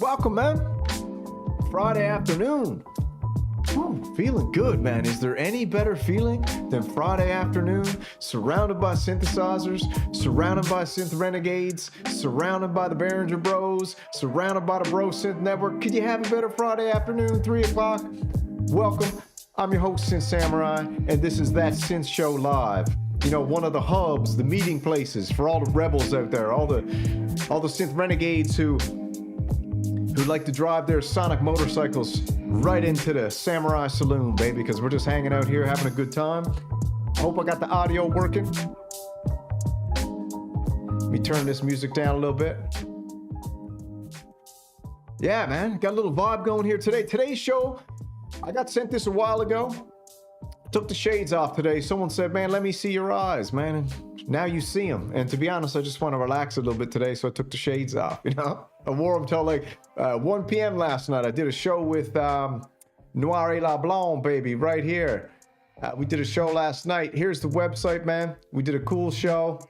Welcome, man. Friday afternoon. Ooh, feeling good, man. Is there any better feeling than Friday afternoon, surrounded by synthesizers, surrounded by synth renegades, surrounded by the Behringer Bros, surrounded by the Bro Synth Network? Could you have a better Friday afternoon, 3 o'clock? Welcome. I'm your host, Synth Samurai, and this is That Synth Show Live. You know, one of the hubs, the meeting places for all the rebels out there, all the synth renegades who like to drive their sonic motorcycles right into the Samurai Saloon, baby, because we're just hanging out here having a good time. I hope I got the audio working. Let me turn this music down a little bit. Yeah, man, got a little vibe going here today. Today's show, I got sent this a while ago. Took the shades off today. Someone said, man, let me see your eyes, man. And now you see them. And to be honest, I just want to relax a little bit today, so I took the shades off, you know? I wore them till like 1 p.m. last night. I did a show with Noir et La Blonde, baby, right here. We did a show last night. Here's the website, man. We did a cool show.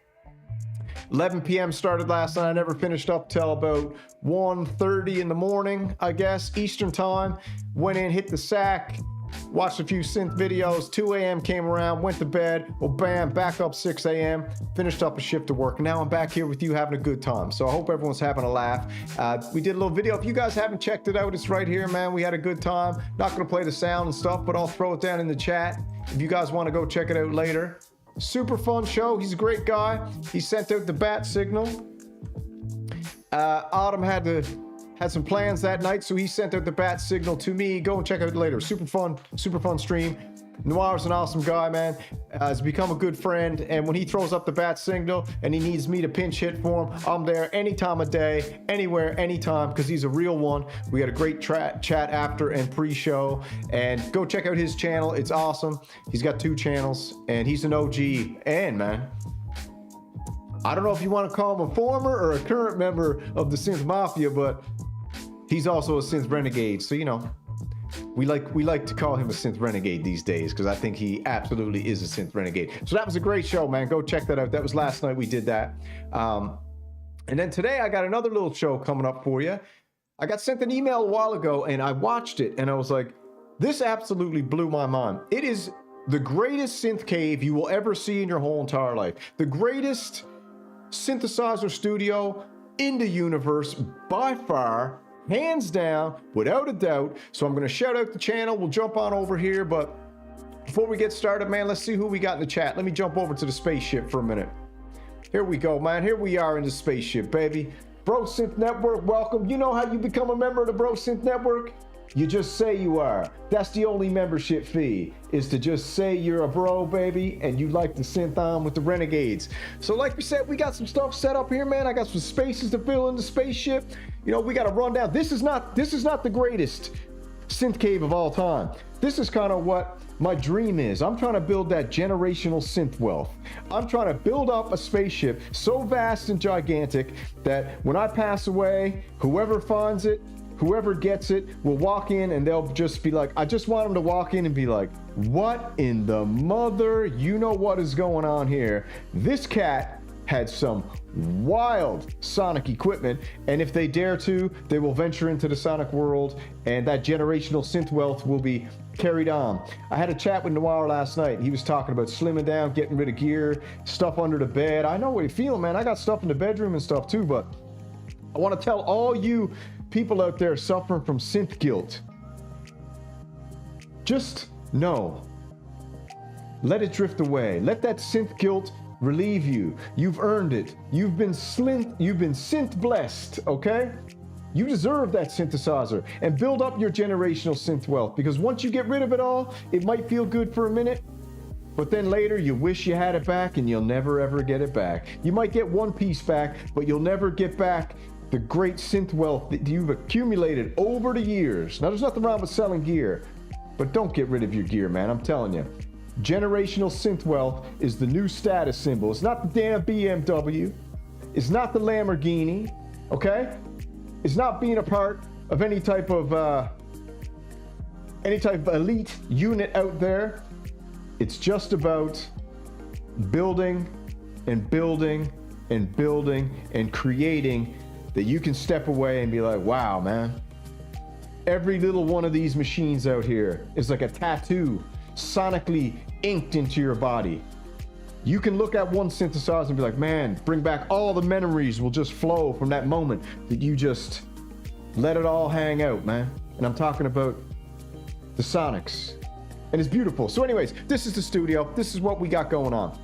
11 p.m. started last night. I never finished up till about 1:30 in the morning, I guess, Eastern time. Went in, hit the sack. Watched a few synth videos. 2 a.m. came around, went to bed. Well, bam, back up 6 a.m. Finished up a shift of work. Now I'm back here with you having a good time. So I hope everyone's having a laugh. We did a little video. If you guys haven't checked it out, it's right here, man. We had a good time. Not going to play the sound and stuff, but I'll throw it down in the chat if you guys want to go check it out later. Super fun show. He's a great guy. He sent out the bat signal. Autumn had some plans that night, so he sent out the bat signal to me. Go and check out it later. Super fun stream. Noir's an awesome guy, man. Has become a good friend, and when he throws up the bat signal and he needs me to pinch hit for him, I'm there any time of day, anywhere, anytime, because he's a real one. We had a great chat after and pre-show, and go check out his channel. It's awesome. He's got 2 channels, and he's an OG. And, man, I don't know if you want to call him a former or a current member of the Synth Mafia, but he's also a synth renegade, so you know, we like to call him a synth renegade these days, because I think he absolutely is a synth renegade. So that was a great show, man. Go check that out. That was last night we did that. And then today I got another little show coming up for you. I got sent an email a while ago, and I watched it, and I was like, this absolutely blew my mind. It is the greatest synth cave you will ever see in your whole entire life. The greatest synthesizer studio in the universe by far. Hands down, without a doubt. So I'm going to shout out the channel. We'll jump on over here. But before we get started, man, let's see who we got in the chat. Let me jump over to the spaceship for a minute. Here we go, man. Here we are in the spaceship, baby. Bro Synth Network, welcome. You know how you become a member of the Bro Synth Network? You just say you are. That's the only membership fee, is to just say you're a bro, baby, and you like to synth on with the renegades. So like we said, we got some stuff set up here, man. I got some spaces to fill in the spaceship. You know, we got to run down. This is not the greatest synth cave of all time. This is kind of what my dream is. I'm trying to build that generational synth wealth. I'm trying to build up a spaceship so vast and gigantic that when I pass away, whoever finds it, whoever gets it will walk in and they'll just be like, I just want them to walk in and be like, what in the mother, you know what is going on here? This cat had some wild sonic equipment, and if they dare to, they will venture into the sonic world, and that generational synth wealth will be carried on. I had a chat with Noir last night. He was talking about slimming down, getting rid of gear, stuff under the bed. I know what you feel, man. I got stuff in the bedroom and stuff too, but I want to tell all you people out there suffering from synth guilt, just know, let it drift away. Let that synth guilt relieve you. You've earned it. You've been synth blessed, okay? You deserve that synthesizer, and build up your generational synth wealth, because once you get rid of it all, it might feel good for a minute, but then later you wish you had it back and you'll never ever get it back. You might get one piece back, but you'll never get back the great synth wealth that you've accumulated over the years. Now, there's nothing wrong with selling gear, but don't get rid of your gear, man. I'm telling you. Generational synth wealth is the new status symbol. It's not the damn BMW. It's not the Lamborghini, okay? It's not being a part of any type of elite unit out there. It's just about building and building and building and creating that you can step away and be like, wow, man. Every little one of these machines out here is like a tattoo sonically inked into your body. You can look at one synthesizer and be like, man, bring back all the memories will just flow from that moment that you just let it all hang out, man. And I'm talking about the sonics. And it's beautiful. So anyways, this is the studio. This is what we got going on.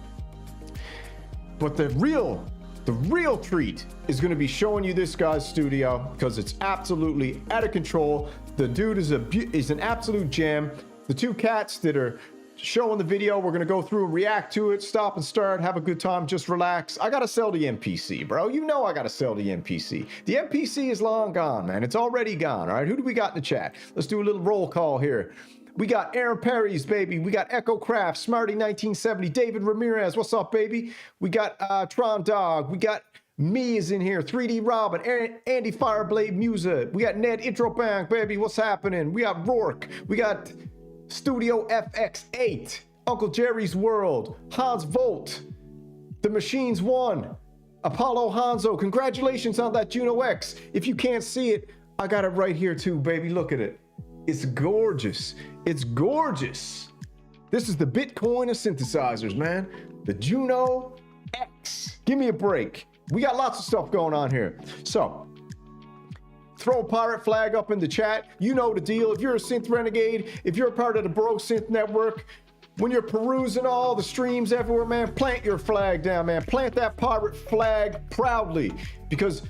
But the real treat is going to be showing you this guy's studio, because it's absolutely out of control. The dude is an absolute gem. The two cats that are showing the video, we're going to go through and react to it, stop and start, have a good time, just relax. I got to sell the MPC, bro. You know I got to sell the MPC. The MPC is long gone, man. It's already gone, all right? Who do we got in the chat? Let's do a little roll call here. We got Aaron Perry's, baby. We got Echo Craft, Smarty 1970, David Ramirez. What's up, baby? We got Tron Dog. We got me is in here. 3D Robin, Andy Fireblade Musa. We got Ned Introbank, baby. What's happening? We got Rourke. We got Studio FX8, Uncle Jerry's World, Hans Volt, The Machines One, Apollo Hanzo. Congratulations on that Juno X. If you can't see it, I got it right here too, baby. Look at it. It's gorgeous. It's gorgeous. This is the Bitcoin of synthesizers, man. The Juno X. Give me a break. We got lots of stuff going on here. So, throw a pirate flag up in the chat. You know the deal. If you're a synth renegade, if you're a part of the Bro Synth Network, when you're perusing all the streams everywhere, man, plant your flag down, man. Plant that pirate flag proudly, because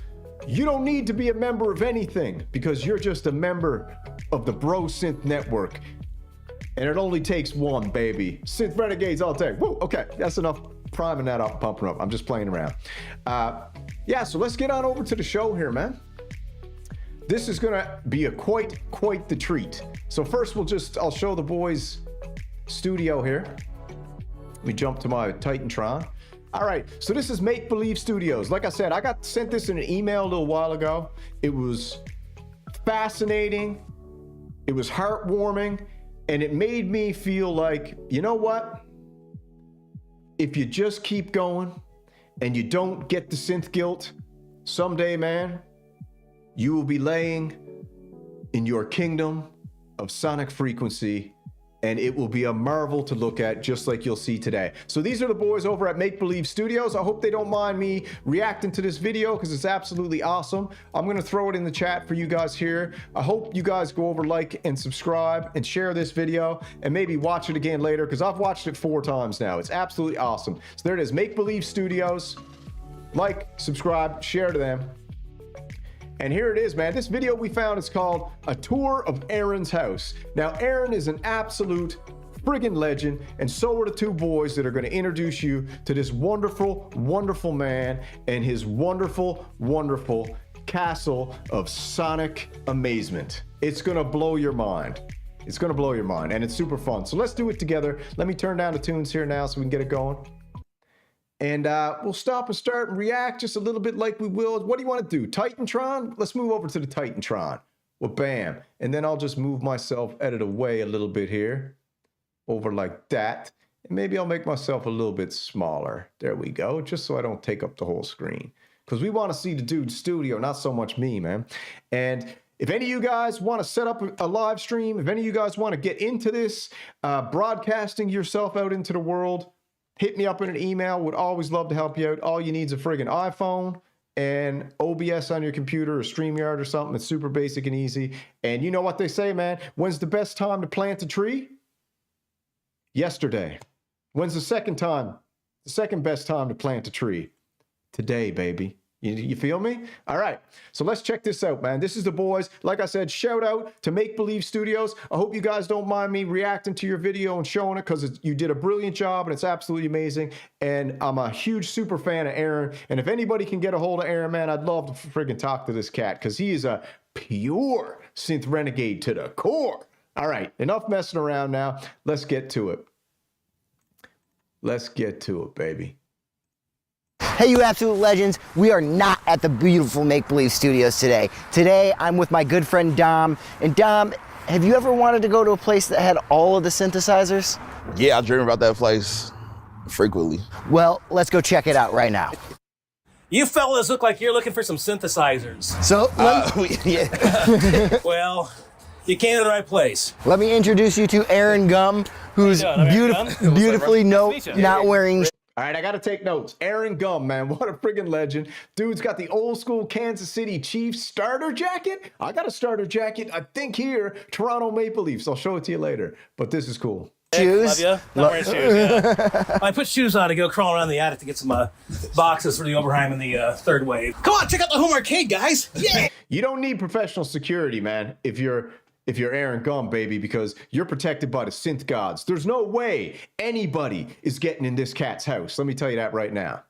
you don't need to be a member of anything, because you're just a member of the Bro Synth Network. And it only takes one, baby. Synth renegades all day. Woo, okay, that's enough priming that up, pumping up. I'm just playing around. Yeah, so let's get on over to the show here, man. This is gonna be a quite the treat. So first I'll show the boys' studio here. We jump to my Titantron. All right, so this is Make Believe Studios. Like I said, I got sent this in an email a little while ago. It was fascinating. It was heartwarming, and it made me feel like, you know what? If you just keep going and you don't get the synth guilt, someday, man, you will be laying in your kingdom of sonic frequency, and it will be a marvel to look at, just like you'll see today. So these are the boys over at Make Believe Studios. I hope they don't mind me reacting to this video, because it's absolutely awesome. I'm gonna throw it in the chat for you guys here. I hope you guys go over, like, and subscribe, and share this video, and maybe watch it again later, because I've watched it 4 times now. It's absolutely awesome. So there it is, Make Believe Studios. Like, subscribe, share to them. And here it is, man. This video we found is called A Tour of Aaron's House. Now, Aaron is an absolute friggin' legend, and so are the two boys that are going to introduce you to this wonderful, wonderful man and his wonderful, wonderful castle of sonic amazement. It's going to blow your mind. It's going to blow your mind, and it's super fun. So let's do it together. Let me turn down the tunes here now so we can get it going. And we'll stop and start and react just a little bit like we will. What do you want to do? Titantron? Let's move over to the Titantron. Well, bam. And then I'll just move myself out of the way a little bit here. Over like that. And maybe I'll make myself a little bit smaller. There we go. Just so I don't take up the whole screen. Because we want to see the dude's studio, not so much me, man. And if any of you guys want to set up a live stream, if any of you guys want to get into this, broadcasting yourself out into the world, hit me up in an email. Would always love to help you out. All you need is a friggin' iPhone and OBS on your computer or StreamYard or something. It's super basic and easy. And you know what they say, man. When's the best time to plant a tree? Yesterday. When's the second best time to plant a tree? Today, baby. You feel me? All right. So let's check this out, man. This is the boys. Like I said, shout out to Make Believe Studios. I hope you guys don't mind me reacting to your video and showing it, because you did a brilliant job and it's absolutely amazing. And I'm a huge super fan of Aaron. And if anybody can get a hold of Aaron, man, I'd love to friggin' talk to this cat, because he is a pure synth renegade to the core. All right. Enough messing around now. Let's get to it. Let's get to it, baby. Hey, you absolute legends. We are not at the beautiful Make Believe Studios today. Today, I'm with my good friend Dom. And Dom, have you ever wanted to go to a place that had all of the synthesizers? Yeah, I dream about that place frequently. Well, let's go check it out right now. You fellas look like you're looking for some synthesizers. So Yeah. Well, you came to the right place. let me introduce you to Aaron Gum, who's How you doing? I'm Aaron Gum. beautifully Nice to meet you. not wearing. All right, I got to take notes. Aaron Gum, man, what a friggin' legend. Dude's got the old school Kansas City Chiefs starter jacket. I got a starter jacket, I think here, Toronto Maple Leafs. I'll show it to you later, but this is cool. Shoes. Love you. Not wearing shoes, yeah. I put shoes on to go crawl around the attic to get some boxes for the Oberheim and the third wave. Come on, check out the home arcade, guys. Yeah. You don't need professional security, man, if you're Aaron Gum, baby, because you're protected by the synth gods. There's no way anybody is getting in this cat's house. Let me tell you that right now.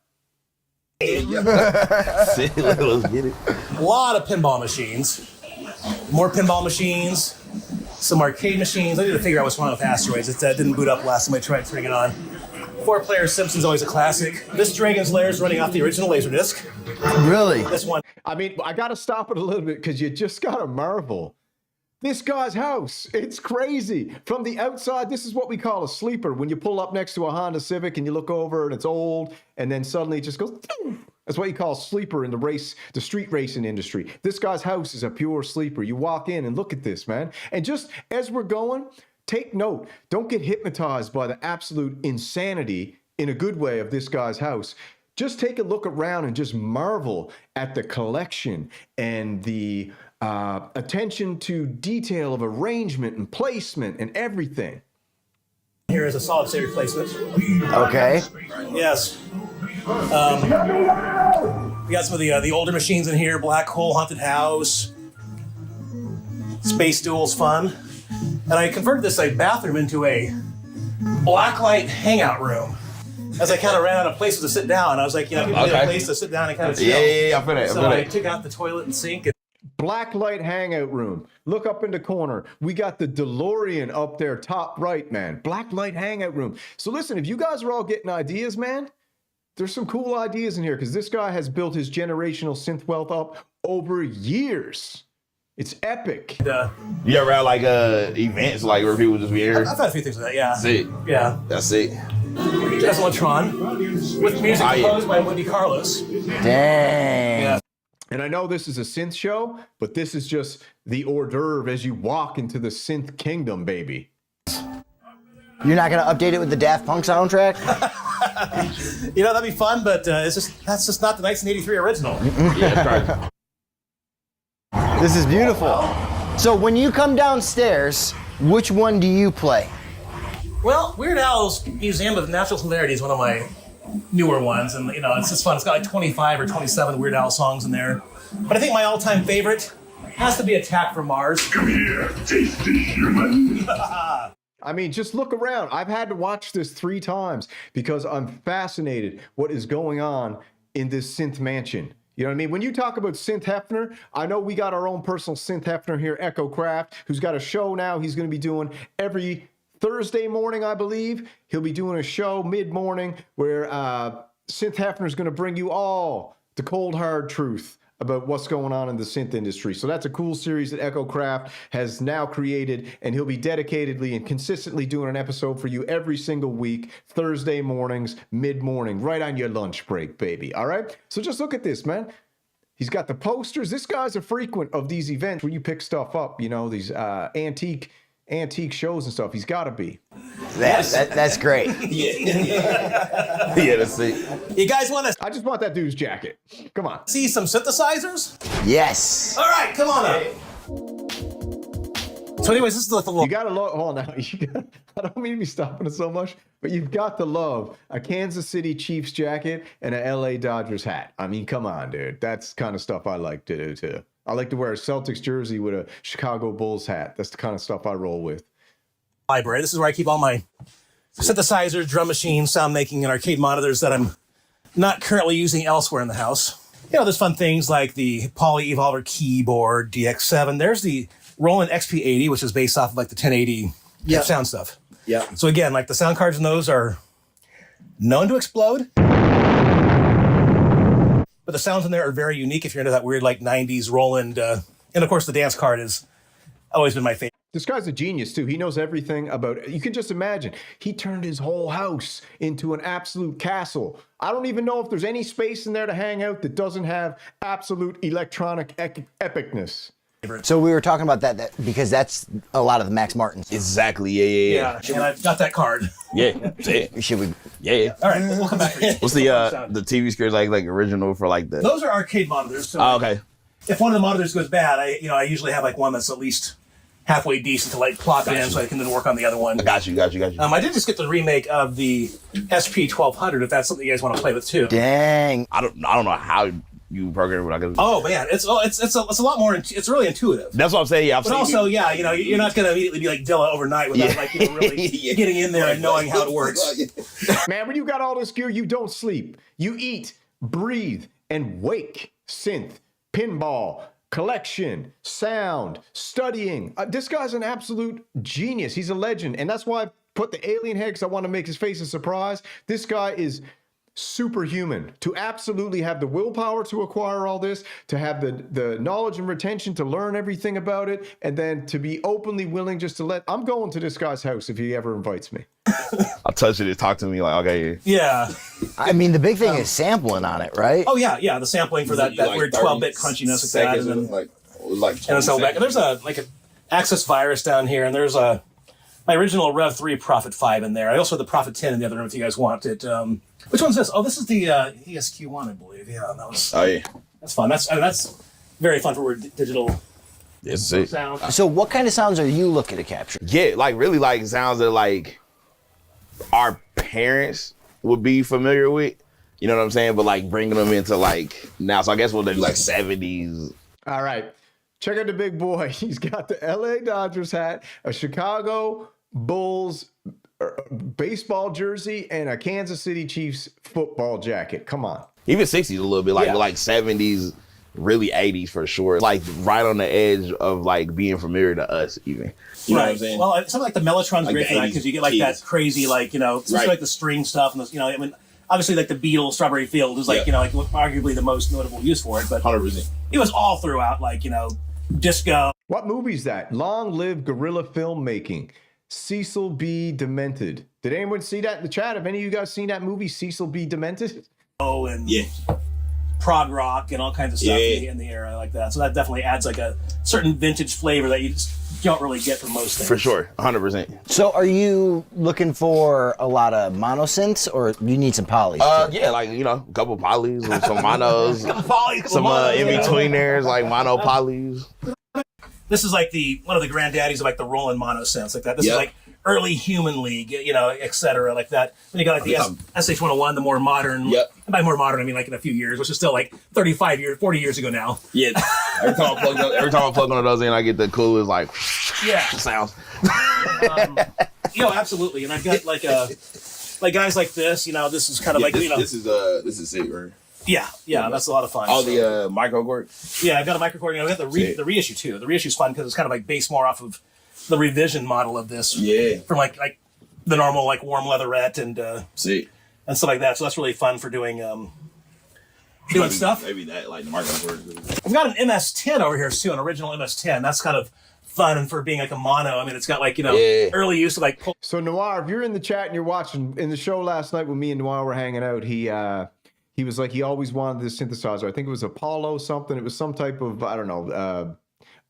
Let's get it. A lot of pinball machines. More pinball machines. Some arcade machines. I need to figure out what's wrong with Asteroids. It didn't boot up last time I tried turning it on. 4-player Simpsons always a classic. This Dragon's Lair is running off the original Laserdisc. Really? This one. I mean, I got to stop it a little bit because you just got to marvel. This guy's house, it's crazy. From the outside, this is what we call a sleeper. When you pull up next to a Honda Civic and you look over and it's old, and then suddenly it just goes, ding. That's what you call a sleeper in the street racing industry. This guy's house is a pure sleeper. You walk in and look at this, man. And just as we're going, take note. Don't get hypnotized by the absolute insanity, in a good way, of this guy's house. Just take a look around and just marvel at the collection and the attention to detail of arrangement and placement and everything. Here is a solid state replacement. Okay. Yes. We got some of the older machines in here. Black Hole Haunted House. Space Duel's fun. And I converted this bathroom into a blacklight hangout room. As I kind of ran out of places to sit down, I was like, give me a place to sit down and kind of chill. Yeah, I feel that. So I took out the toilet and sink. Blacklight hangout room. Look up in the corner. We got the DeLorean up there, top right, man. Blacklight hangout room. So listen, if you guys are all getting ideas, man, there's some cool ideas in here because this guy has built his generational synth wealth up over years. It's epic. You ever had like events like where people just be here? I've had a few things like that, yeah. That's it. Yeah. That's it. Desolantron with music composed by Wendy Carlos. Dang. Yeah. And I know this is a synth show, but this is just the hors d'oeuvre as you walk into the synth kingdom, baby. You're not gonna update it with the Daft Punk soundtrack? That'd be fun, but that's just not the 1983 original. Yeah, that's right. This is beautiful. So when you come downstairs, which one do you play? Well, Weird Al's Museum of Natural Hilarity is one of my newer ones, and it's just fun. It's got like 25 or 27 Weird Al songs in there. But I think my all-time favorite has to be Attack from Mars. Come here, tasty human. I mean, just look around. I've had to watch this 3 times because I'm fascinated what is going on in this synth mansion. You know what I mean? When you talk about Synth Hefner, I know we got our own personal Synth Hefner here, Echo Craft, who's got a show now he's going to be doing every Thursday morning, I believe. He'll be doing a show mid-morning where Synth Hefner is going to bring you all the cold, hard truth about what's going on in the synth industry. So that's a cool series that Echo Craft has now created, and he'll be dedicatedly and consistently doing an episode for you every single week, Thursday mornings, mid-morning, right on your lunch break, baby. All right? So just look at this, man. He's got the posters. This guy's a frequent of these events where you pick stuff up, these antique shows and stuff. He's got to be. That's great. Yeah, that's it. You guys want to I just want that dude's jacket. Come on. see some synthesizers? Yes. All right, come on up. So anyways, this is the little... You got to love, hold on now. I don't mean to be stopping it so much, but you've got to love a Kansas City Chiefs jacket and a LA Dodgers hat. I mean, come on, dude. That's the kind of stuff I like to do too. I like to wear a Celtics jersey with a Chicago Bulls hat. That's the kind of stuff I roll with. library. This is where I keep all my synthesizers, drum machines, sound making, and arcade monitors that I'm not currently using elsewhere in the house. There's fun things like the Poly Evolver keyboard, DX7. There's the Roland XP80, which is based off of like the 1080 sound stuff. Yeah. So again, like the sound cards in those are known to explode. But the sounds in there are very unique if you're into that weird like 90s Roland. And of course the dance card has always been my favorite. This guy's a genius too. He knows everything about it. You can just imagine. He turned his whole house into an absolute castle. I don't even know if there's any space in there to hang out that doesn't have absolute electronic epicness. So we were talking about that because that's a lot of the Max Martins. Exactly. Yeah. And I've got that card. Yeah. Should we? Yeah. All right, we'll come back. What's the TV screens like original for like the? Those are arcade monitors. So Okay. if one of the monitors goes bad, I usually have like one that's at least halfway decent to like plop in, so I can then work on the other one. Got you. I did just get the remake of the SP1200. If that's something you guys want to play with too. Dang. I don't know how you program it. I can. Oh man, it's a lot more. It's really intuitive. That's what I'm saying. Yeah. But also, yeah, you're not going to immediately be like Dilla overnight without like really getting in there and knowing how it works. Man, when you got all this gear, you don't sleep. You eat, breathe, and wake. Synth, pinball, collection, sound, studying. This guy's an absolute genius. He's a legend. And that's why I put the alien head, because I want to make his face a surprise. This guy is superhuman. To absolutely have the willpower to acquire all this, to have the knowledge and retention to learn everything about it, and then to be openly willing just to I'm going to this guy's house if he ever invites me. I'll touch it and talk to me like, okay. Yeah. I mean, the big thing is sampling on it, right? Oh yeah, the sampling for that weird 12-bit crunchiness like that, and then like and it's all back. And there's a Access virus down here, and there's my original Rev 3 Prophet 5 in there. I also have the Prophet 10 in the other room if you guys want it. Which one's this? Oh, this is the ESQ1, I believe. Yeah, that was. Oh yeah. That's fun. That's very fun for digital Yes, it. sound. So what kind of sounds are you looking to capture? Yeah, like really like sounds that like our parents would be familiar with. You know what I'm saying? But like bringing them into like now. So I guess we'll do like 70s. All right. Check out the big boy. He's got the LA Dodgers hat, a Chicago Bulls baseball jersey, and a Kansas City Chiefs football jacket. Come on. Even 60s a little bit, like like 70s, really 80s for sure. Like right on the edge of like being familiar to us even. You know what I'm saying? Well, something like the Mellotron's Like great for that because you get like that crazy, like, especially like the string stuff and the, I mean, obviously like the Beatles, Strawberry Field is like, like arguably the most notable use for it, but 100%. It was all throughout, like, disco. What movie's that? Long Live Guerrilla Filmmaking. Cecil B. Demented. Did anyone see that in the chat? Have any of you guys seen that movie, Cecil B. Demented? Oh, and prog rock and all kinds of stuff in the era like that. So that definitely adds like a certain vintage flavor that you just don't really get from most things. For sure, 100%. So are you looking for a lot of mono synths, or you need some polys? Yeah, like a couple polys, some monos, some in-betweeners, like mono polys. This is like one of the granddaddies of like the Roland mono synths like that. This is like early Human League, etc. like that. Then you got like the SH101, the more modern. Yep. By more modern, I mean like in a few years, which is still like 35 years, 40 years ago now. Yeah. Every time I plug one of those in, I get the coolest like sounds. Absolutely. And I've got like guys like this. This is kind of this is sick, right? Yeah, that's a lot of fun. Oh, the microcord? Yeah, I've got a microcord. I've got the reissue too. The reissue's fun because it's kind of like based more off of the revision model of this. Yeah. From like the normal like warm leatherette and and stuff like that. So that's really fun for doing stuff. Maybe that like the microcord. I've got an MS-10 over here too, an original MS-10. That's kind of fun and for being like a mono. I mean, it's got like early use of like. So Noir, if you're in the chat and you're watching in the show last night when me and Noir were hanging out, he was like, he always wanted this synthesizer. I think it was Apollo something. It was some type of, I don't know,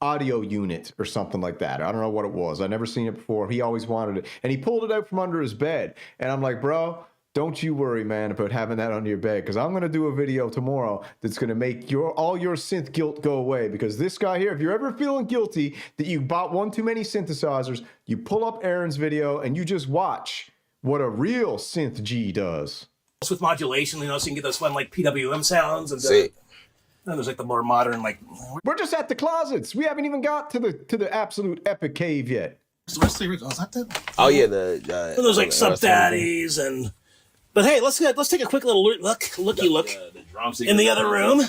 audio unit or something like that. I don't know what it was. I've never seen it before. He always wanted it. And he pulled it out from under his bed. And I'm like, bro, don't you worry, man, about having that under your bed. Because I'm going to do a video tomorrow that's going to make all your synth guilt go away. Because this guy here, if you're ever feeling guilty that you bought one too many synthesizers, you pull up Aaron's video and you just watch what a real synth G does. With modulation, so you can get those fun like PWM sounds, and then there's like the more modern like. We're just at the closets. We haven't even got to the absolute epic cave yet. The rest of the original, is that that? Oh yeah, there's like sub daddies and. But hey, let's take a quick little looky look in the other room.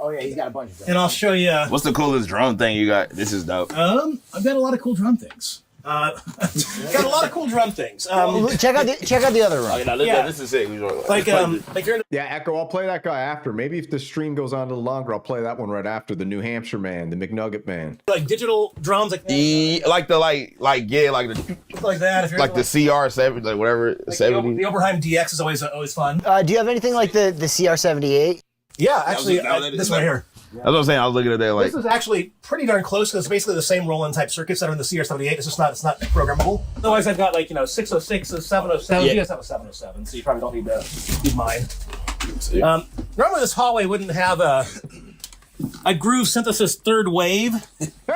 Oh yeah, he's got a bunch of them. And I'll show you. What's the coolest drum thing you got? This is dope. I've got a lot of cool drum things. Got a lot of cool drum things. Check out the other room. Okay, now this is it. Like you're in Yeah, Echo, I'll play that guy after. Maybe if the stream goes on a little longer, I'll play that one right after. The New Hampshire man, the McNugget man. like digital drums, like like the like that. If you're like the CR7, like whatever like 70. the Oberheim DX is always fun. Do you have anything like the CR78? Yeah, actually, that this one here. That's what I'm saying. I was looking at that like. This is actually pretty darn close because it's basically the same Roland type circuits that are in the CR78. It's not programmable. Otherwise, I've got like 606, 707. Yeah. You guys have a 707, so you probably don't need to need mine. Normally, this hallway wouldn't have a groove synthesis third wave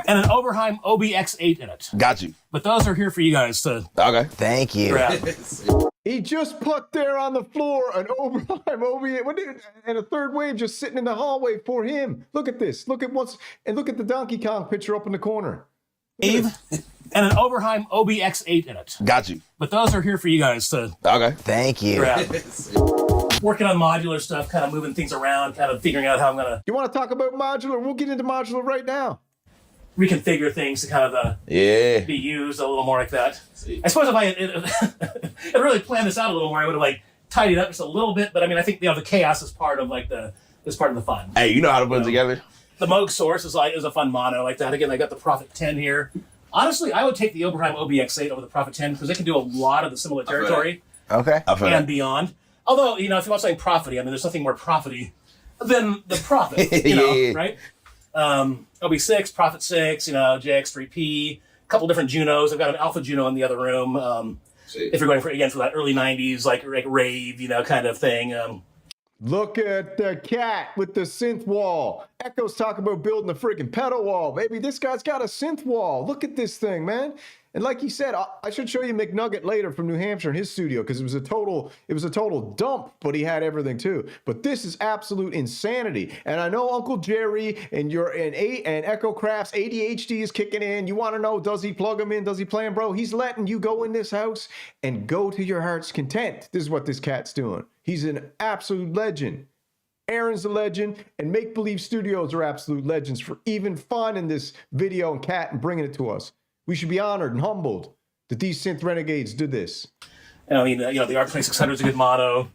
and an Oberheim OBX8 in it. Got you. But those are here for you guys to Okay. Thank you. grab. He just put there on the floor an Oberheim OB8 and a third wave just sitting in the hallway for him. Look at this. Look at the Donkey Kong picture up in the corner. Wave and an Oberheim OBX8 in it. Got you. But those are here for you guys to Okay. Thank you. grab. Working on modular stuff, kind of moving things around, kind of figuring out how I'm going to You want to talk about modular? We'll get into modular right now. reconfigure things to kind of Yeah. be used a little more like that. I suppose if I had really planned this out a little more, I would have like tidied up just a little bit. But I mean, I think the chaos is part of the fun. Hey, you know how to put it together? The Moog source is a fun mono like that. Again, I got the Prophet 10 here. Honestly, I would take the Oberheim OBX8 over the Prophet 10 because they can do a lot of the similar territory Okay. and beyond. Although, if you want something profity, I mean, there's nothing more profity than the Prophet, Yeah. right? OB6, Prophet 6, JX3P, a couple different Junos. I've got an Alpha Juno in the other room. If you're going for that early 90s, like rave, kind of thing. Look at the cat with the synth wall. Echo's talking about building a freaking pedal wall. Baby, this guy's got a synth wall. Look at this thing, man. And like you said, I should show you McNugget later from New Hampshire in his studio because it was a total dump, but he had everything too. But this is absolute insanity. And I know Uncle Jerry and Echo Craft's ADHD is kicking in. You want to know, does he plug him in? Does he play him, bro? He's letting you go in this house and go to your heart's content. This is what this cat's doing. He's an absolute legend. Aaron's a legend, and Make Believe Studios are absolute legends for even finding this video and cat and bringing it to us. We should be honored and humbled that these synth renegades did this. The R2600 is a good mono.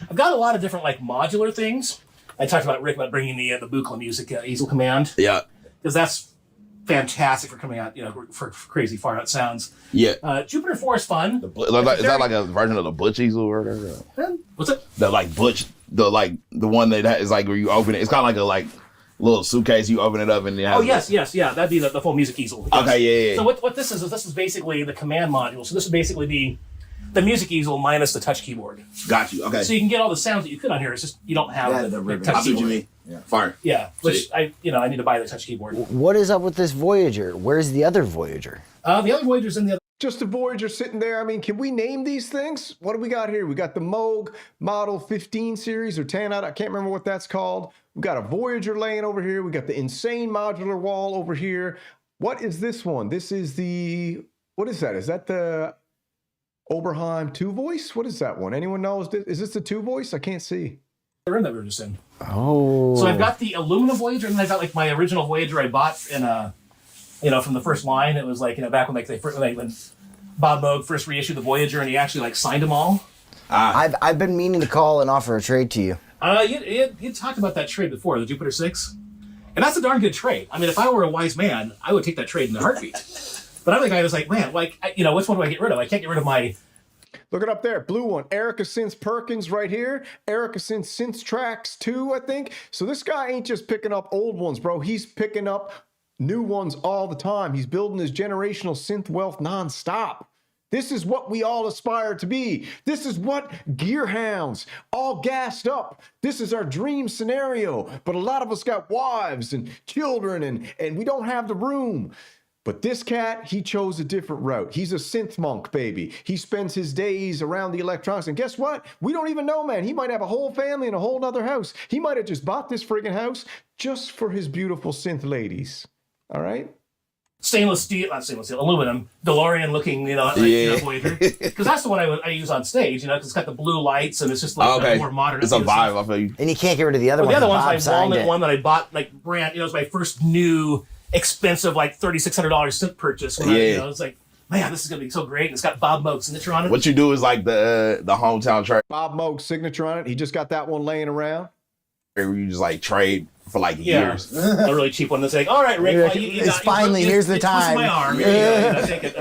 I've got a lot of different modular things. I talked about Rick about bringing the Buchla Music easel command. Yeah. Because that's fantastic for coming out, for crazy far out sounds. Yeah. Jupiter 4 is fun. Is that like a version of the Butch easel or whatever? What's it? The Butch, the one that is like where you open it. It's kind of like a little suitcase. You open it up and it has yes, that'd be the full music easel. Yes. Okay, yeah. So what this is basically the command module. So this would basically be the music easel minus the touch keyboard. Got you. Okay. So you can get all the sounds that you could on here. It's just you don't have the touch I see keyboard. what you mean. Yeah. Fire. Yeah, which I need to buy the touch keyboard. What is up with this Voyager? Where's the other Voyager? The other Voyager's in the other. Just a Voyager sitting there. I mean, can we name these things? What do we got here? We got the Moog Model 15 series or 10. I can't remember what that's called. We got a Voyager laying over here. We got the insane modular wall over here. What is this one? This is what is that? Is that the Oberheim 2-voice? What is that one? Anyone knows? Is this the 2-voice? I can't see. The room that we were just in. Oh. So I've got the aluminum Voyager, and then I've got my original Voyager I bought in from the first line. It was back when when Bob Moog first reissued the Voyager, and he actually signed them all. I've been meaning to call and offer a trade to you. You talked about that trade before, the Jupiter 6, and that's a darn good trade. I mean, if I were a wise man, I would take that trade in a heartbeat. But I'm the guy that's like, man, which one do I get rid of? I can't get rid of my. Look it up there, blue one, EricaSynths Perkins right here, EricaSynths Synth Tracks 2, I think. So this guy ain't just picking up old ones, bro. He's picking up new ones all the time. He's building his generational synth wealth nonstop. This is what we all aspire to be. This is what Gearhounds, all gassed up. This is our dream scenario. But a lot of us got wives and children and we don't have the room. But this cat, he chose a different route. He's a synth monk, baby. He spends his days around the electronics. And guess what? We don't even know, man. He might have a whole family in a whole nother house. He might have just bought this friggin' house just for his beautiful synth ladies. All right? Aluminum, DeLorean looking, Voyager. Because that's the one I use on stage, because it's got the blue lights and it's just more modern. It's a vibe, I feel you. And you can't get rid of the other one. The other one's Bob my walnut it. one that I bought brand. It was my first new expensive $3,600 synth purchase. When it's man, this is gonna be so great. And it's got Bob Moog's signature on it. What you do is like the hometown trade Bob Moog's signature on it. He just got that one laying around. where you just like trade for like years. A really cheap one that's like, all right, Rick, You're well, like, you it's finally, here's the time. My arm. Here you go, take it.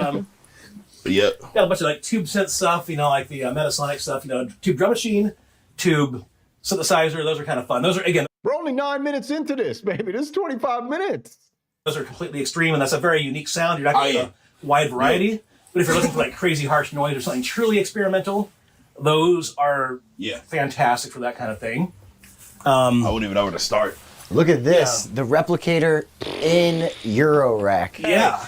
Yep. Got a bunch of like tube synth stuff, like the Metasonic stuff, tube drum machine, tube synthesizer. Those are kind of fun. Those are, again, We're only 9 minutes into this, baby. This is 25 minutes. those are completely extreme, and that's a very unique sound. You're not going to get a wide variety. But if you're looking for like crazy harsh noise or something truly experimental, those are fantastic for that kind of thing. I wouldn't even know where to start. Look at this, the replicator in Eurorack. Yeah.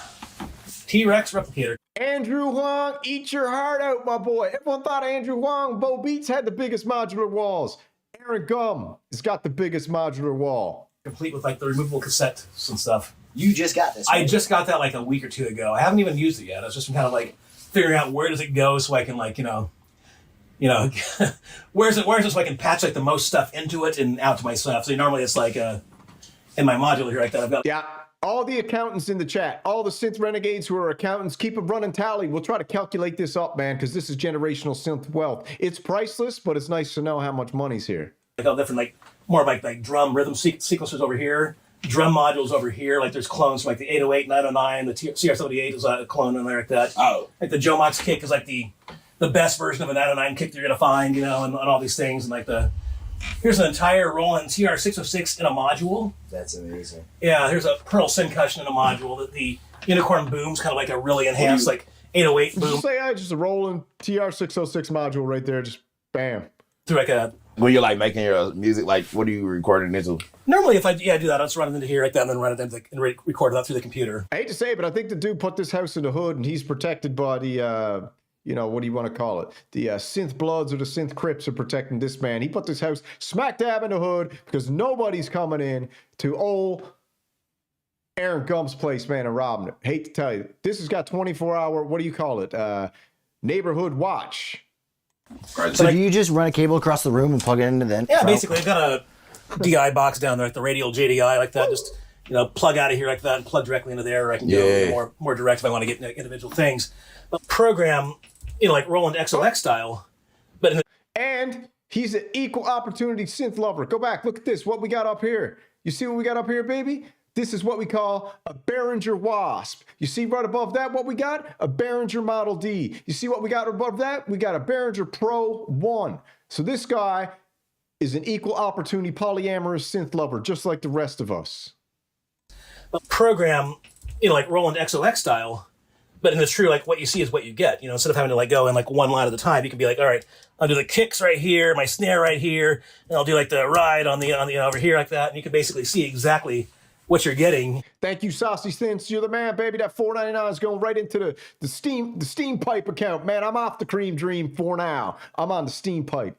T-Rex replicator. Andrew Huang, eat your heart out, my boy. Everyone thought Andrew Huang, Bo Beats had the biggest modular walls. Aaron Gum has got the biggest modular wall. Complete with like the removable cassettes and stuff. You just got this. I just got that like a week or two ago. I haven't even used it yet. I was just kind of like figuring out where does it go so I can like, where's it so I can patch like the most stuff into it and out to my stuff. So normally it's like in my modular here like that. I've got All the accountants in the chat, all the synth renegades who are accountants, keep a running tally. We'll try to calculate this up, man, because this is generational synth wealth. It's priceless, but it's nice to know how much money's here. like all different like more like drum rhythm sequencers over here, drum modules over here. Like there's clones from like the 808, 909, the CR78 is a clone in there like that. Oh. Like the Jomox kick is like the best version of a 909 kick that you're gonna find, and all these things, and like here's an entire Roland TR606 in a module. That's amazing. Yeah, here's a Pearl Syncussion in a module that the Unicorn boom's kind of like a really enhanced like 808 boom. Just say I just a rolling TR606 module right there, just bam. Through like a When you're like making your music, like what are you recording into? normally if I do that, I'll just run it into here like that, and then run it into and record that through the computer. I hate to say it, but I think the dude put this house in the hood, and he's protected by the, what do you want to call it? The synth bloods or the synth crips are protecting this man. He put this house smack dab in the hood because nobody's coming in to old Aaron Gump's place, man, and robbing it. Hate to tell you, this has got 24-hour, what do you call it? Neighborhood watch. Right. So do you just run a cable across the room and plug it into the Yeah, basically, I've got a DI box down there, like the radial JDI, like that. Just plug out of here like that and plug directly into there. Or I can go more direct if I want to get individual things. But program, like Roland XOX style, but And he's an equal opportunity synth lover. Go back, look at this. What we got up here. You see what we got up here, baby? This is what we call a Behringer Wasp. You see right above that what we got? A Behringer Model D. You see what we got above that? We got a Behringer Pro 1. So this guy is an equal opportunity polyamorous synth lover, just like the rest of us. program, like Roland XOX style. But in it's true, like what you see is what you get. Instead of having to like go in like one line at a time, you can be like, all right, I'll do the kicks right here, my snare right here, and I'll do like the ride on the over here like that, and you can basically see exactly what you're getting. Thank you, Saucy Synths. You're the man, baby. That $4.99 is going right into the Steampipe account, man. I'm off the Cream Dream for now. I'm on the Steampipe.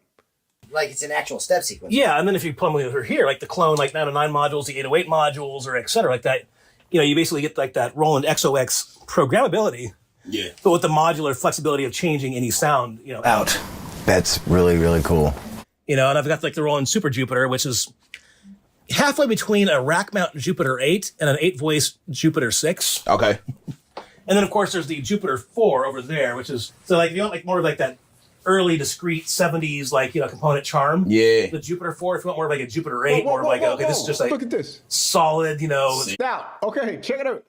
like it's an actual step sequence. Yeah, and then if you plumb over here, like the clone, like 909 modules, the 808 modules, or et cetera, like that, you basically get like that Roland XOX programmability. Yeah. But with the modular flexibility of changing any sound, Out. That's really, really cool. And I've got like the Roland Super Jupiter, which is halfway between a rack mount Jupiter 8 and an 8-voice Jupiter 6. Okay. And then of course there's the Jupiter 4 over there, which is so like like more like that early discrete 70s like component charm. Yeah. The Jupiter 4, if you want more like a Jupiter 8, more like this is just like look at this. solid, Now, okay, check it out.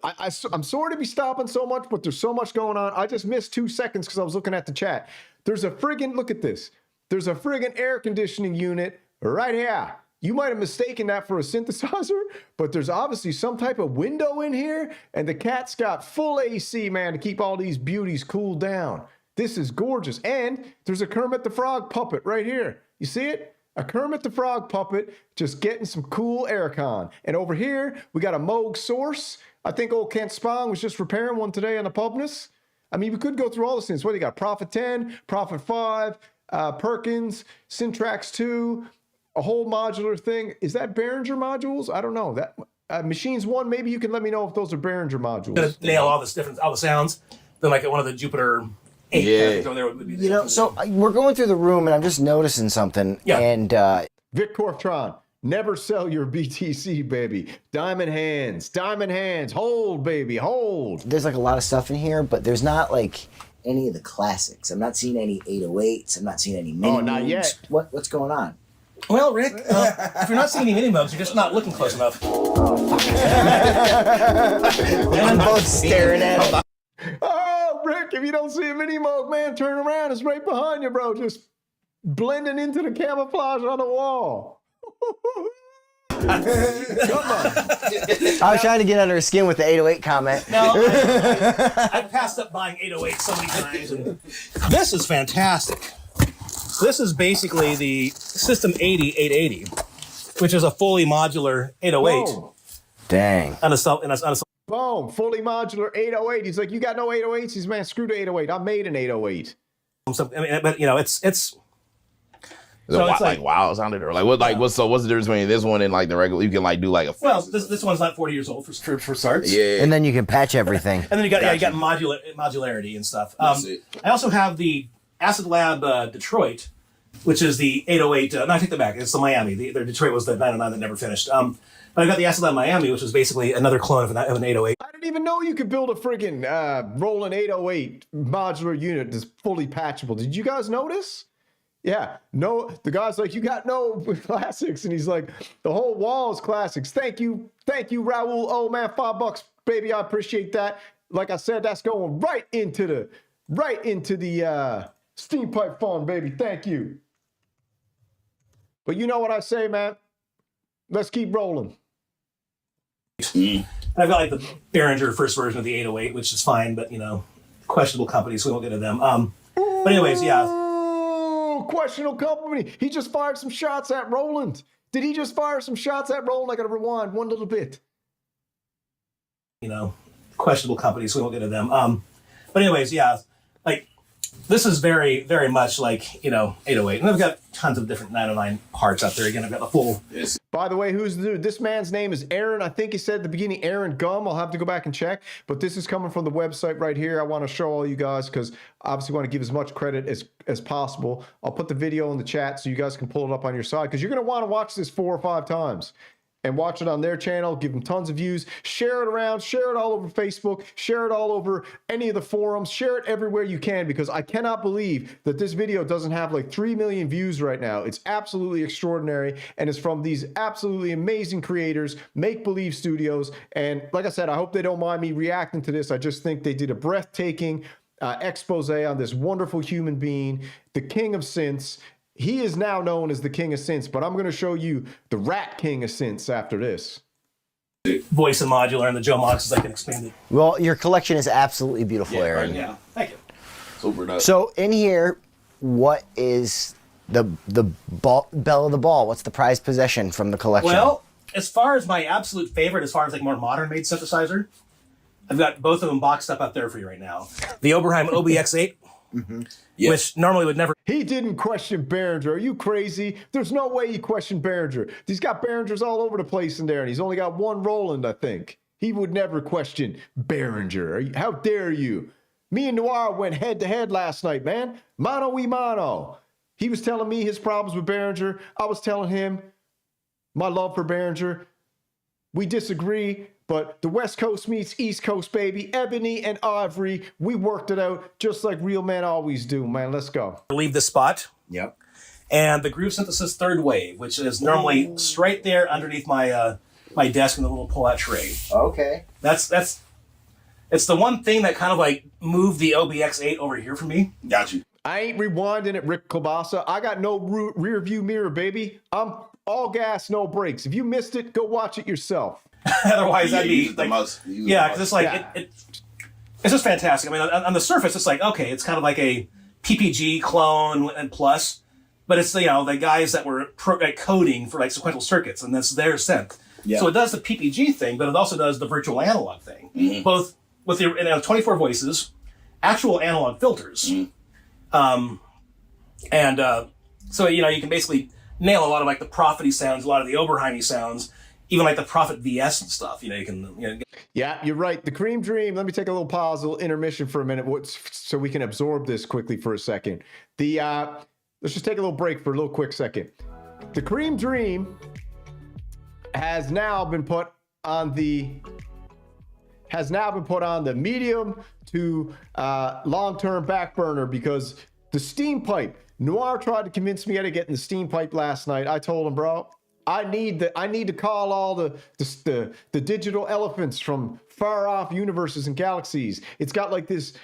I'm sorry to be stopping so much, but there's so much going on. I just missed 2 seconds because I was looking at the chat. There's a friggin', look at this. There's a friggin' air conditioning unit right here. You might have mistaken that for a synthesizer, but there's obviously some type of window in here, and the cat's got full AC, man, to keep all these beauties cooled down. This is gorgeous. And there's a Kermit the Frog puppet right here. You see it? A Kermit the Frog puppet just getting some cool aircon. And over here, we got a Moog source. I think old Kent Spong was just repairing one today on the Pubness. I mean, we could go through all the synths. What do you got? Prophet 10, Prophet 5, Perkins, Syntrax 2, a whole modular thing. Is that Behringer modules? I don't know. That Machines 1, maybe you can let me know if those are Behringer modules. gonna nail all the sounds. Then like one of the Jupiter 8 Yeah. over there would be So we're going through the room and I'm just noticing something. Yeah. And Vic Korftron. Never sell your BTC, baby. Diamond hands, hold, baby, hold. There's like a lot of stuff in here, but there's not like any of the classics. I'm not seeing any 808s. I'm not seeing any mini. Oh, not yet. What's going on? Well, Rick, if you're not seeing any mini mugs, you're just not looking close enough. I'm both staring at it. Oh, Rick, if you don't see a mini mug, man, turn around. It's right behind you, bro. Just blending into the camouflage on the wall. Come on. I was trying to get under his skin with the 808 comment. No, I've passed up buying 808 so many times. And this is fantastic. This is basically the System 80 880, which is a fully modular 808. Whoa. Dang. Boom, fully modular 808. He's like, you got no 808s? He's, man, screw the 808. I made an 808. But you know, it's So it's like wow sounded or like what like what's the difference between this one and like the regular? You can like do like a well, this one's not 40 years old for starts. yeah. And then you can patch everything. And then you got modularity and stuff. That's it. I also have the Acid Lab Detroit, which is the 808. No, I take that back. It's the Miami. Their Detroit was the 909 that never finished. But I got the Acid Lab Miami, which was basically another clone of an 808. I didn't even know you could build a friggin' rolling 808 modular unit that's fully patchable. Did you guys notice? Yeah, no, the guy's like, you got no classics. And he's like, the whole wall is classics. Thank you, Raul. Oh man, $5, baby. I appreciate that. Like I said, that's going right into the Steampipe fund, baby. Thank you. But you know what I say, man? Let's keep rolling. I've got like the Behringer first version of the 808, which is fine, but you know, questionable company, so we won't get to them. But anyways, yeah. Questionable company. He just fired some shots at Roland. Did he just fire some shots at Roland? I gotta rewind one little bit. You know, questionable company, so we won't get to them. But anyways, yeah, like this is very, very much like, you know, 808. And I've got tons of different 909 parts out there. Again, I've got the full. Yes. By the way, who's the dude? This man's name is Aaron. I think he said at the beginning, Aaron Gum. I'll have to go back and check. But this is coming from the website right here. I want to show all you guys because obviously want to give as much credit as possible. I'll put the video in the chat so you guys can pull it up on your side because you're going to want to watch this 4 or 5 times. And watch it on their channel, give them tons of views, share it around, share it all over Facebook, share it all over any of the forums, share it everywhere you can because I cannot believe that this video doesn't have like 3 million views right now. It's absolutely extraordinary and it's from these absolutely amazing creators, Make Believe Studios. And like I said, I hope they don't mind me reacting to this. I just think they did a breathtaking expose on this wonderful human being, the king of synths. He is now known as the king of synths, but I'm going to show you the rat king of synths after this. Voice and modular and the Joe Mox is like an expanded. Well, your collection is absolutely beautiful, Aaron. Yeah, thank you. Super dope. So in here, what is the bell of the ball? What's the prized possession from the collection? Well, as far as my absolute favorite, as far as like more modern made synthesizer, I've got both of them boxed up there for you right now. The Oberheim OBX8, which normally would never. He didn't question Behringer. Are you crazy? There's no way he questioned Behringer. He's got Behringers all over the place in there, and he's only got one Roland, I think. He would never question Behringer. How dare you? Me and Noir went head-to-head last night, man. Mano y mano. He was telling me his problems with Behringer. I was telling him my love for Behringer. We disagree, but the West Coast meets East Coast, baby. Ebony and Ivory, we worked it out just like real men always do, man. Let's go. Leave this spot. Yep. And the Groove Synthesis Third Wave, which is normally straight there underneath my my desk in the little pull-out tray. Okay. It's the one thing that kind of like moved the OBX8 over here for me. Got you. I ain't rewinding it, Rick Klobasa. I got no rear view mirror, baby. I'm all gas, no brakes. If you missed it, go watch it yourself. Otherwise, Yeah, that'd you be use it the like, most. yeah, because it's like Yeah. it's just fantastic. I mean, on the surface, it's like okay, it's kind of like a PPG clone and plus, but it's the guys that were coding for like sequential circuits, and that's their synth. Yeah. So it does the PPG thing, but it also does the virtual analog thing, both with the 24 voices, actual analog filters, so you can basically nail a lot of like the Prophet-y sounds, a lot of the Oberheim-y sounds, even like the Prophet VS and stuff. You can Yeah, you're right. The Cream Dream. Let me take a little pause, a little intermission for a minute, so we can absorb this quickly for a second. Let's just take a little break for a little quick second. The Cream Dream has now been put on the medium to long-term back burner because the steam pipe. Noir tried to convince me how to get in the steam pipe last night. I told him, bro, I need to call all the digital elephants from far off universes and galaxies. It's got like this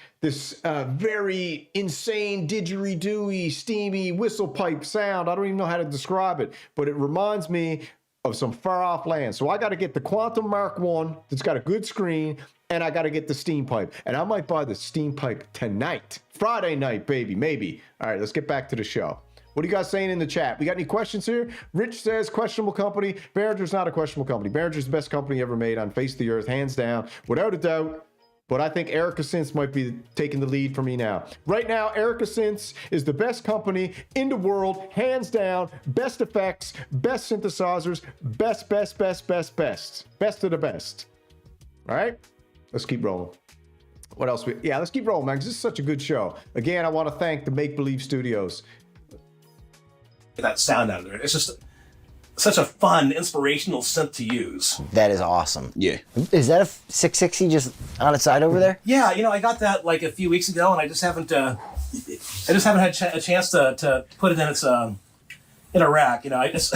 very insane didgeridoo-y, steamy whistle pipe sound. I don't even know how to describe it, but it reminds me of some far off land. So I got to get the Quantum Mark 1 that's got a good screen, and I got to get the steam pipe. And I might buy the steam pipe tonight. Friday night, baby, maybe. All right, let's get back to the show. What are you guys saying in the chat? We got any questions here? Rich says, questionable company. Behringer's not a questionable company. Behringer's the best company ever made on face of the earth, hands down, without a doubt. But I think EricaSynths might be taking the lead for me now. Right now, EricaSynths is the best company in the world, hands down. Best effects, best synthesizers, best. Best of the best. All right? Let's keep rolling. What else? Let's keep rolling, man, because this is such a good show. Again, I want to thank the Make Believe Studios. That sound out of there. It's just such a fun, inspirational synth to use. That is awesome. Yeah. Is that a 660 just on its side over there? Yeah, I got that like a few weeks ago, and I just haven't had a chance to put it in its in a rack. I just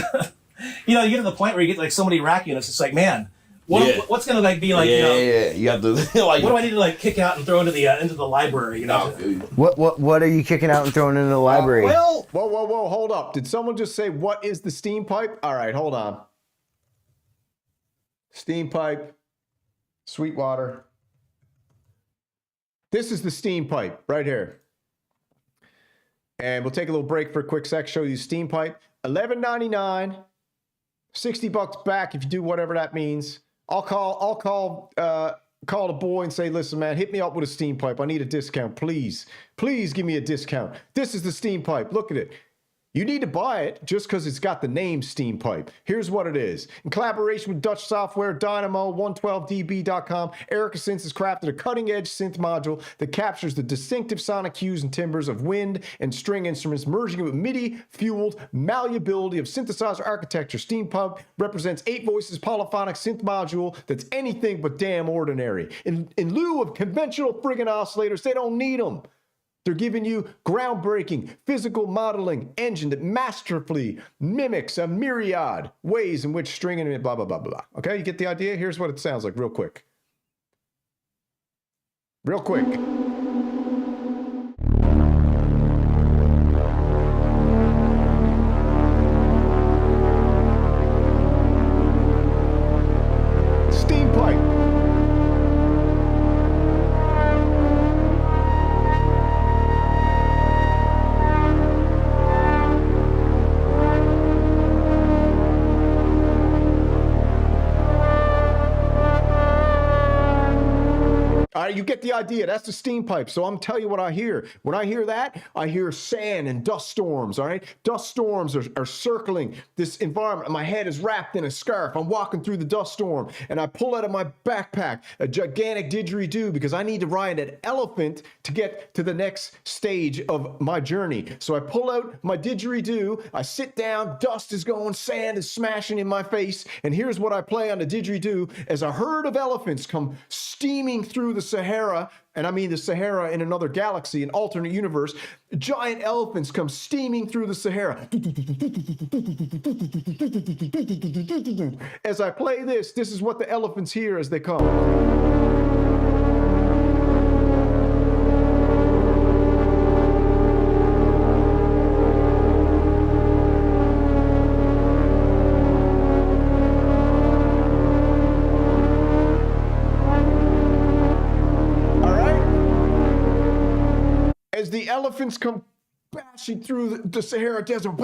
you get to the point where you get like so many rack units. It's like, man, what's gonna like be like? You have to like. What do I need to like kick out and throw into the library? What are you kicking out and throwing into the library? Well, Whoa, hold up. Did someone just say, what is the steam pipe? All right, hold on. Steam pipe, Sweetwater. This is the steam pipe right here. And we'll take a little break for a quick sec, show you steam pipe. $11.99, $60 back if you do whatever that means. I'll call the boy and say, listen, man, hit me up with a steam pipe. I need a discount, please. Please give me a discount. This is the steam pipe. Look at it. You need to buy it just because it's got the name Steam Pipe. Here's what it is. In collaboration with Dutch software Dynamo 112db.com, EricaSynths has crafted a cutting-edge synth module that captures the distinctive sonic cues and timbres of wind and string instruments, merging it with MIDI-fueled malleability of synthesizer architecture. Steam Pipe represents 8 voices polyphonic synth module that's anything but damn ordinary. In lieu of conventional friggin' oscillators, they don't need them. They're giving you groundbreaking physical modeling engine that masterfully mimics a myriad ways in which stringing and blah, blah, blah, blah. Okay, you get the idea? Here's what it sounds like real quick. Real quick. Steam pipe. All right, you get the idea. That's the steam pipe. So I'm telling you what I hear. When I hear that, I hear sand and dust storms, all right? Dust storms are circling this environment. My head is wrapped in a scarf. I'm walking through the dust storm, and I pull out of my backpack a gigantic didgeridoo because I need to ride an elephant to get to the next stage of my journey. So I pull out my didgeridoo, I sit down, dust is going, sand is smashing in my face, and here's what I play on the didgeridoo as a herd of elephants come steaming through the Sahara, and I mean the Sahara in another galaxy, an alternate universe. Giant elephants come steaming through the Sahara. As I play this is what the elephants hear as they come. As the elephants come bashing through the Sahara Desert,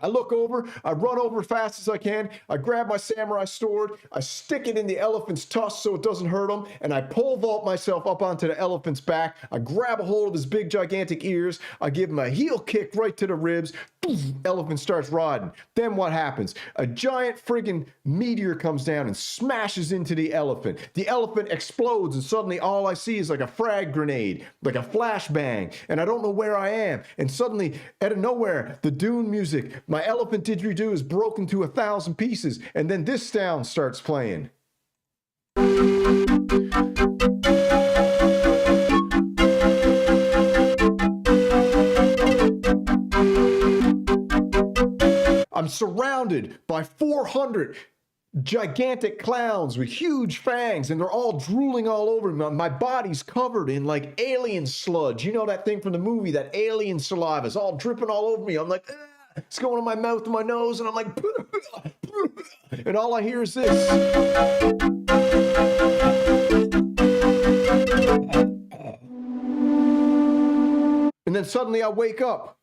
I look over, I run over as fast as I can, I grab my samurai sword, I stick it in the elephant's tusk so it doesn't hurt him, and I pole vault myself up onto the elephant's back. I grab a hold of his big gigantic ears, I give him a heel kick right to the ribs. Elephant starts riding. Then what happens? A giant friggin' meteor comes down and smashes into the elephant. The elephant explodes, and suddenly all I see is like a frag grenade, like a flashbang. and I don't know where I am. And suddenly, out of nowhere, the Dune music, my elephant didgeridoo is broken to 1,000 pieces, and then this sound starts playing. I'm surrounded by 400 gigantic clowns with huge fangs, and they're all drooling all over me. My body's covered in like alien sludge. You know that thing from the movie, that alien saliva is all dripping all over me. I'm like, it's going in my mouth and my nose, and I'm like, and all I hear is this. And then suddenly I wake up.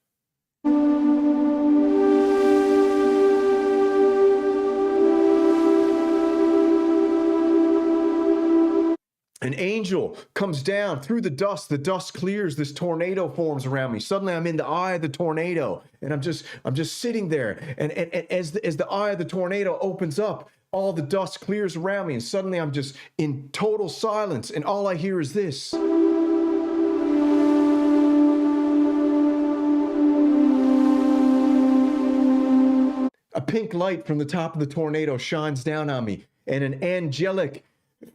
An angel comes down through the dust clears, this tornado forms around me. Suddenly I'm in the eye of the tornado, and I'm just sitting there, and as the eye of the tornado opens up, all the dust clears around me, and suddenly I'm just in total silence, and all I hear is this. A pink light from the top of the tornado shines down on me, and an angelic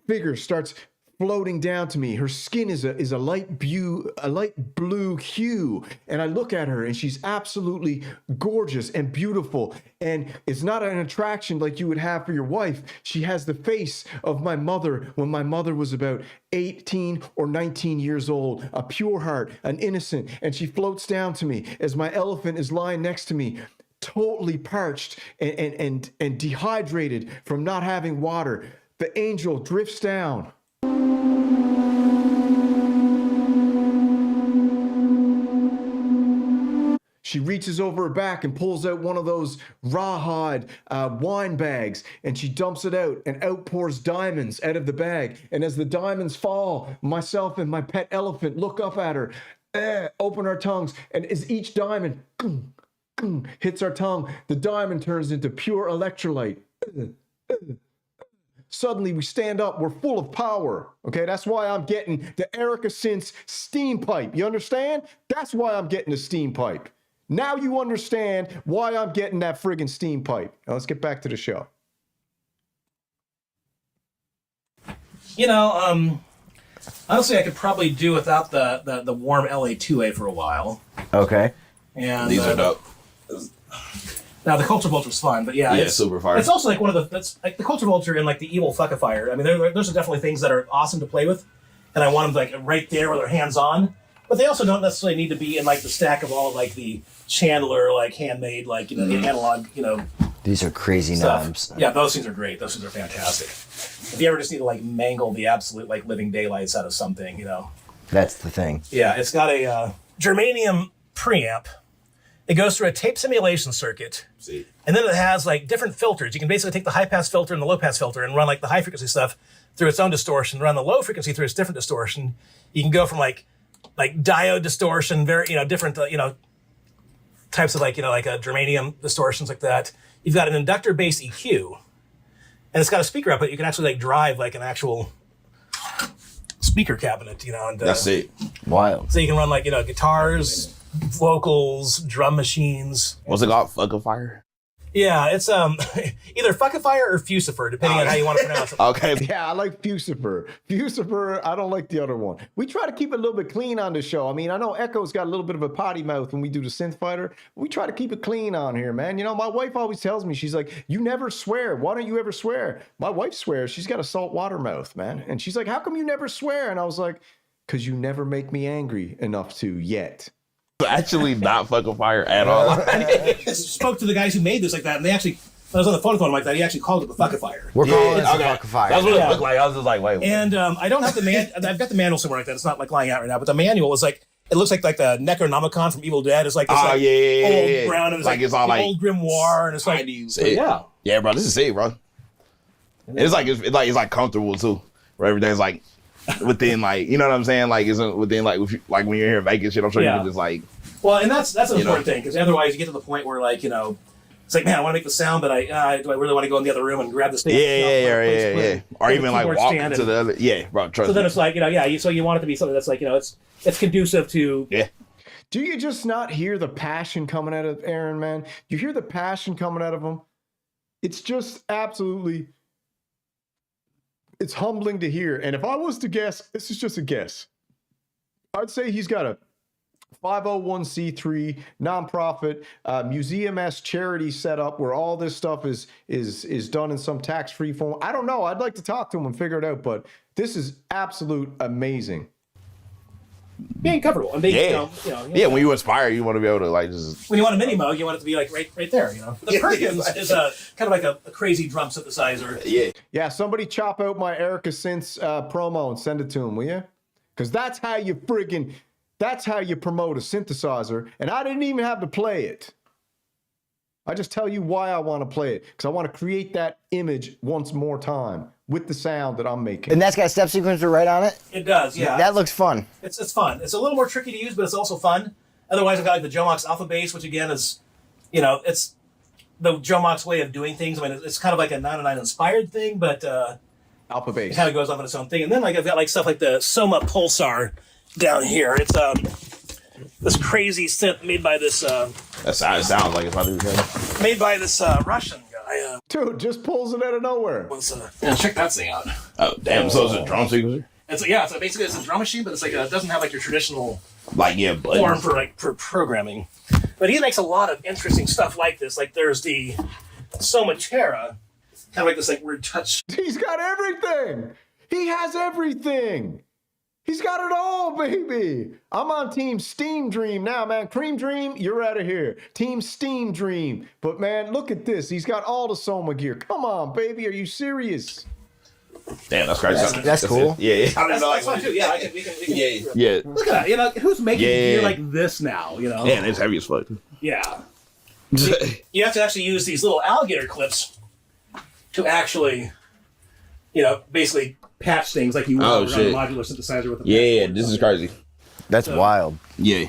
figure starts floating down to me. Her skin is a light blue hue, and I look at her, and she's absolutely gorgeous and beautiful. And it's not an attraction like you would have for your wife. She has the face of my mother when my mother was about 18 or 19 years old, a pure heart, an innocent, and she floats down to me as my elephant is lying next to me, totally parched and dehydrated from not having water. The angel drifts down. She reaches over her back and pulls out one of those rawhide wine bags, and she dumps it out, and out pours diamonds out of the bag. And as the diamonds fall, myself and my pet elephant look up at her, open our tongues, and as each diamond hits our tongue, the diamond turns into pure electrolyte. Suddenly we stand up, we're full of power. Okay, that's why I'm getting the EricaSynths Steampipe. You understand? That's why I'm getting the Steampipe. Now you understand why I'm getting that friggin' Steampipe. Now let's get back to the show. You know, honestly, I could probably do without the warm LA2A for a while. Okay. And These are dope. Now the Culture Vulture's fun, but yeah, it's super fire. It's also like that's like the Culture Vulture and like the Evil Fuckifier. I mean, those are definitely things that are awesome to play with, and I want them like right there with their hands on. But they also don't necessarily need to be in like the stack of all of, like the Chandler like handmade like analog These are crazy stuff. knobs. Yeah, those things are great. Those things are fantastic. If you ever just need to like mangle the absolute like living daylights out of something, That's the thing. Yeah, it's got a germanium preamp. It goes through a tape simulation circuit. See. And then it has like different filters. You can basically take the high pass filter and the low pass filter and run like the high frequency stuff through its own distortion, run the low frequency through its different distortion. You can go from like diode distortion, very, different, types of like germanium distortions like that. You've got an inductor bass EQ, and it's got a speaker output. You can actually like drive like an actual speaker cabinet, and That's it. Wild. so you can run like, guitars, vocals, drum machines. What's it called? Fuck a fire? Yeah, it's either Fuckifier or Fusifer, depending on how you want to pronounce it. Okay. Yeah, I like Fusifer. Fusifer, I don't like the other one. We try to keep it a little bit clean on this show. I mean, I know Echo's got a little bit of a potty mouth when we do the Synth Fighter. We try to keep it clean on here, man. My wife always tells me, she's like, you never swear. Why don't you ever swear? My wife swears. She's got a saltwater mouth, man. And she's like, how come you never swear? And I was like, because you never make me angry enough to yet. Actually not fuck a fire at all. I spoke to the guys who made this like that, and they actually, when I was on the phone with one like that, he actually called it the Fuckifier. We're calling it okay. Fuck a Fire. That's what it looked like. I was just like, wait. And I don't have the I've got the manual somewhere like that. It's not like lying out right now, but the manual is like, it looks like the Necronomicon from Evil Dead. It's like this old brown, and it's like it's all like old grimoire, and it's like, yeah, bro, this is it, bro. It's like comfortable too, where everything's like within like, you know what I'm saying? Like it's within like when you're here in Vegas shit, I'm sure you can just like. Well, and that's an important thing, because otherwise you get to the point where like, It's like, man, I want to make the sound, but do I really want to go in the other room and grab the stand? Yeah. Or even like walk to the other. Yeah, bro. Trust me. So then it's like, so you want it to be something that's like, it's conducive to. Yeah. Do you just not hear the passion coming out of Aaron, man? You hear the passion coming out of him? It's just absolutely, it's humbling to hear. And if I was to guess, this is just a guess, I'd say he's got a 501c3 nonprofit museum-esque charity set up where all this stuff is done in some tax-free form. I don't know. I'd like to talk to him and figure it out, but this is absolute amazing. Being comfortable and being, yeah. When you inspire, you want to be able to like just. When you want a mini mug, you want it to be like right there. The Perkins is a kind of like a crazy drum synthesizer. Yeah. Yeah. Somebody chop out my EricaSynths promo and send it to him, will you? Because that's how you promote a synthesizer, and I didn't even have to play it. I just tell you why I want to play it, because I want to create that image once more time with the sound that I'm making. And that's got a step sequencer right on it? It does, yeah. That looks fun. It's fun. It's a little more tricky to use, but it's also fun. Otherwise, I've got like the Jomox Alpha Bass, which again is, it's the Jomox way of doing things. I mean, it's kind of like a 909 inspired thing, but Alpha Bass. It kind of goes off on its own thing. And then like I've got like stuff like the Soma Pulsar down here. It's this crazy synth made by this That sounds like it's probably good. made by this Russian guy. Dude, just pulls it out of nowhere. Check that thing out. Oh damn! So it's a drum sequencer. It's basically a drum machine, but it's like it doesn't have like your traditional buttons. form for programming. But he makes a lot of interesting stuff like this. Like there's the Soma Terra, kind of like this like weird touch. He's got everything. He has everything. He's got it all, baby. I'm on Team Steam Dream now, man. Cream Dream, you're out of here. Team Steam Dream. But, man, look at this. He's got all the Soma gear. Come on, baby. Are you serious? Damn, that's crazy. That's cool. Yeah. That's fun, too. Yeah, we can Yeah. Look at that. Who's making gear like this now, Man, it's heavy as fuck. Yeah. You have to actually use these little alligator clips to actually, basically patch things like you would around a modular synthesizer with a Yeah, this is crazy. That's wild. Yeah.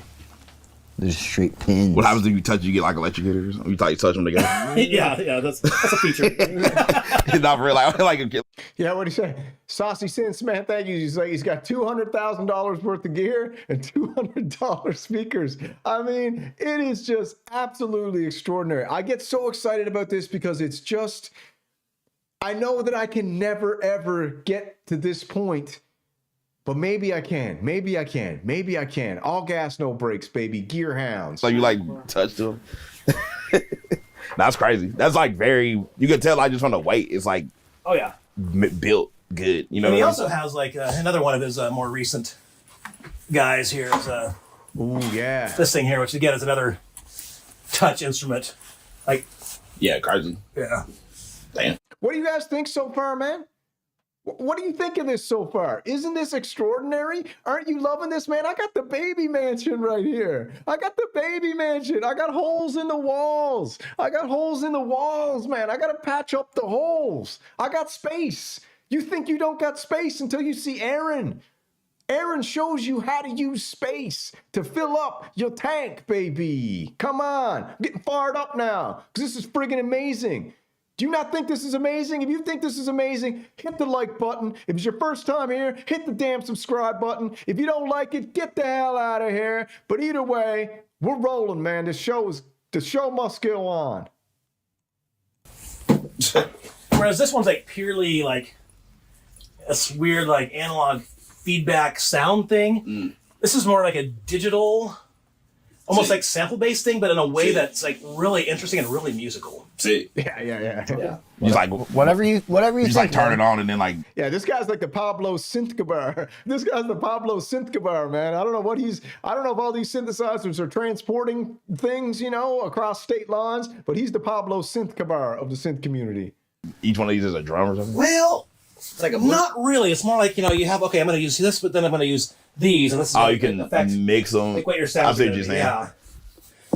There's straight pins. What happens if you touch, you get like electrocuted or something? You touch them together? yeah, that's a feature. Not for real. Like Yeah, what'd he say? Saucy Synths, man, thank you. He's like, he's got $200,000 worth of gear and $200 speakers. I mean, it is just absolutely extraordinary. I get so excited about this because it's just, I know that I can never, ever get to this point, but maybe I can. Maybe I can. Maybe I can. All gas, no brakes, baby. Gear hounds. So you like touched them? That's crazy. That's like you can tell like just from the weight, it's like Oh yeah, built good. You know. And he also has like another one of his more recent guys here is ooh yeah, this thing here, which again is another touch instrument. Like crazy. Yeah. Damn. What do you guys think so far, man? What do you think of this so far? Isn't this extraordinary? Aren't you loving this, man? I got the baby mansion right here. I got the baby mansion. I got holes in the walls. I got holes in the walls, man. I got to patch up the holes. I got space. You think you don't got space until you see Aaron. Aaron shows you how to use space to fill up your tank, baby. Come on. I'm getting fired up now because this is friggin' amazing. Do you not think this is amazing? If you think this is amazing, hit the like button. If it's your first time here, hit the damn subscribe button. If you don't like it, get the hell out of here. But either way, we're rolling, man. The show must go on. Whereas this one's like purely like a weird like analog feedback sound thing. This is more like a digital, almost like sample-based thing, but in a way that's like really interesting and really musical. See? Yeah. He's like whatever you just think, like turn man. it on and then like Yeah, this guy's like the Pablo Synth This guy's the Pablo Synth, man. I don't know if all these synthesizers are transporting things, across state lines, but he's the Pablo Synth of the synth community. each one of these is a drum or something. Well, it's like not really. It's more like, you have, okay, I'm going to use this, but then I'm going to use these, and this is you can mix them. Like what your sound. I see what you're saying. Yeah.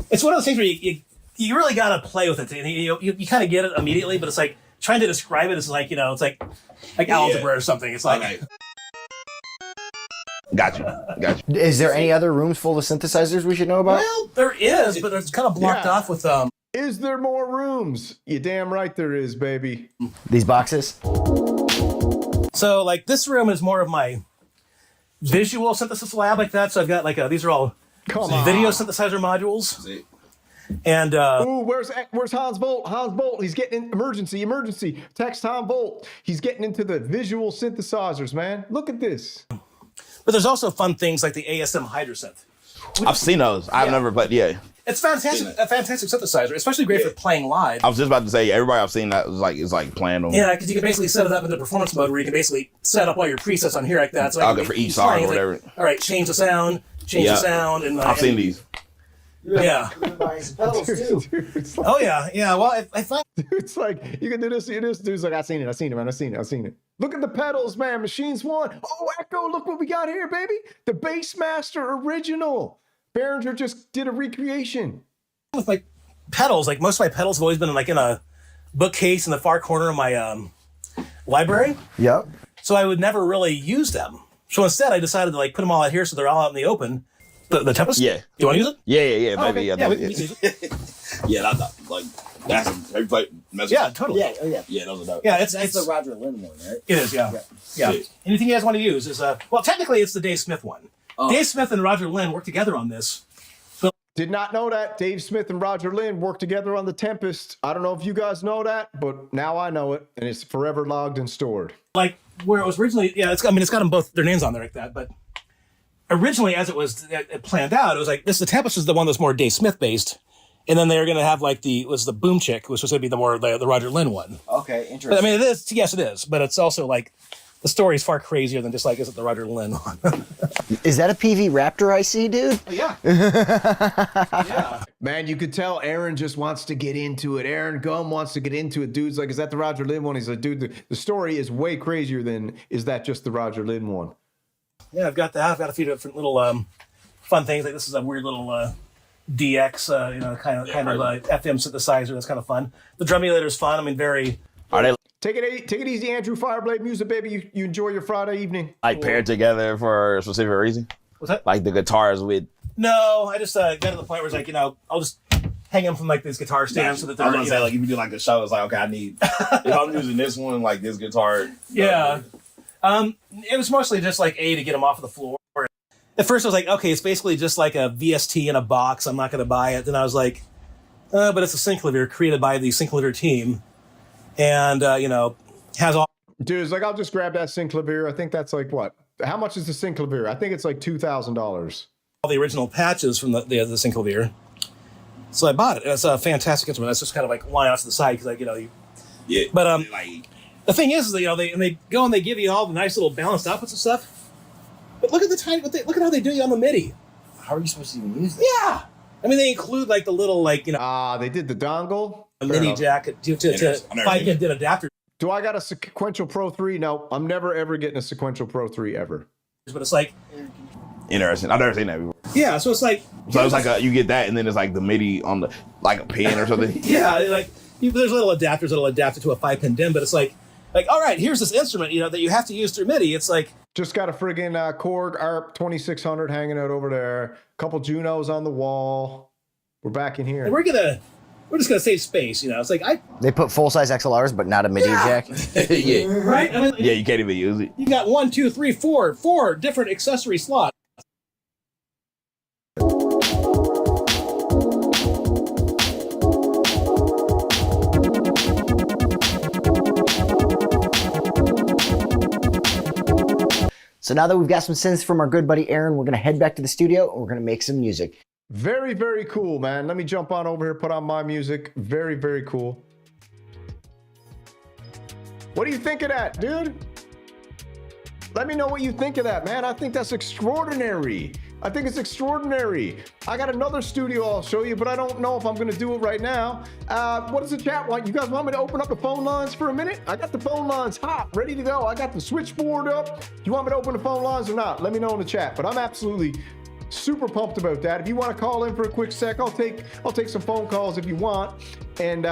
It's one of those things where you really got to play with it. You kind of get it immediately, but it's like trying to describe it is like, it's like algebra or something. It's like. Okay. Got you. Is there any other rooms full of synthesizers we should know about? Well, there is, but it's kind of blocked off with Is there more rooms? You damn right there is, baby. These boxes? So like this room is more of my visual synthesis lab like that. So I've got like these are all video synthesizer modules. And ooh, where's Hans Volt? Hans Volt, he's getting in, emergency. Text Hans Volt. He's getting into the visual synthesizers, man. Look at this. but there's also fun things like the ASM Hydrosynth. I've seen those. I've never played. Yeah, It's fantastic, a fantastic synthesizer, especially great for playing live. I was just about to say everybody I've seen that is like playing them. Yeah, because you can basically set it up in the performance mode where you can basically set up all your presets on here like that. So Okay, for each song or whatever. Like, all right, change the sound, and I've seen these. Yeah. Dude, Oh yeah. Well, I thought it's like you can do this. Dude's like, I seen it, man. I seen it. Look at the pedals, man. Machines one. Oh, Echo, look what we got here, baby. The Bassmaster original. Behringer just did a recreation. with my pedals, like most of my pedals have always been like in a bookcase in the far corner of my library. Yep. So I would never really use them. So instead, I decided to like put them all out here so they're all out in the open. The Tempest? Yeah. You want to use it? Yeah, Oh, maybe. okay. Yeah, we can use it. Yeah, that's like that's have you played Message? Yeah, totally. Yeah, oh yeah. Yeah, those are dope. Yeah, That's it's the Roger Lynn one, right? it is, yeah. Anything you guys want to use is well, technically it's the Dave Smith one. Dave Smith and Roger Lynn worked together on this. Did not know that. Dave Smith and Roger Lynn worked together on the Tempest. I don't know if you guys know that, but now I know it, and it's forever logged and stored. Like where it was originally, it's got them both their names on there like that, but originally as it was planned out, it was like the Tempest is the one that's more Dave Smith based, and then they were gonna have like the Boom Chick, which was gonna be the Roger Lynn one. Okay, But interesting. I mean, it is, but it's also like the story is far crazier than just like, is it the Roger Lynn one? Is that a PV Raptor I see, dude? Yeah. Yeah. Man, you could tell Aaron just wants to get into it. Aaron Gum wants to get into it. Dude's like, is that the Roger Lynn one? He's like, dude, the story is way crazier than, is that just the Roger Lynn one? Yeah, I've got that. I've got a few different little fun things. Like this is a weird little DX, kind of FM synthesizer. That's kind of fun. The drum emulator is fun. I mean, very. Are they Take it easy, Andrew. Fireblade music, baby. You enjoy your Friday evening. like paired together for a specific reason? What's that? Like the guitars with. No, I just got to the point where it's like, I'll just hang them from like these guitar stands so that I was they're gonna say like if you do like a show, it's like okay, I need if I'm using this one like this guitar. Yeah. It was mostly just like to get them off of the floor. At first I was like, okay, it's basically just like a VST in a box. I'm not going to buy it. Then I was like, but it's a synclavier created by the synclavier team. And, has all. Dude, it's like, I'll just grab that synclavier. I think that's like what? How much is the synclavier? I think it's like $2,000. All the original patches from the synclavier. So I bought it. And it's a fantastic instrument. It's just kind of like lying off to the side because Yeah, But, like the thing is that, they go and they give you all the nice little balanced outputs and stuff. But look at look at how they do you on the MIDI. How are you supposed to even use this? Yeah. I mean, they include like the little They did the dongle. a Fair mini enough. jack to I've never 5 seen it. pin adapter. Do I got a Sequential Pro 3? No, I'm never ever getting a Sequential Pro 3 ever. But it's like, Interesting. I've never seen that before. yeah, so it's like, So it's like you get that, and then it's like the MIDI on the like a pin or something. yeah, like there's little adapters that'll adapt it to a 5 pin DIMM, but it's like, all right, here's this instrument, that you have to use through MIDI. It's like, Just got a friggin' Korg ARP 2600 hanging out over there. Couple Junos on the wall. We're back in here. we're just gonna save space, It's like They put full-size XLRs, but not a MIDI jack. Yeah. right? I mean, Yeah, you can't even use it. you got 1, 2, 3, 4 different accessory slots. So now that we've got some synths from our good buddy Aaron, we're gonna head back to the studio and we're gonna make some music. Very, very cool, man. Let me jump on over here, put on my music. Very, very cool. What do you think of that, dude? Let me know what you think of that, man. I think that's extraordinary. I think it's extraordinary. I got another studio I'll show you, but I don't know if I'm gonna do it right now. What does the chat want? You guys want me to open up the phone lines for a minute? I got the phone lines hot, ready to go. I got the switchboard up. You want me to open the phone lines or not? Let me know in the chat, but I'm absolutely super pumped about that. If you want to call in for a quick sec, I'll take some phone calls if you want, and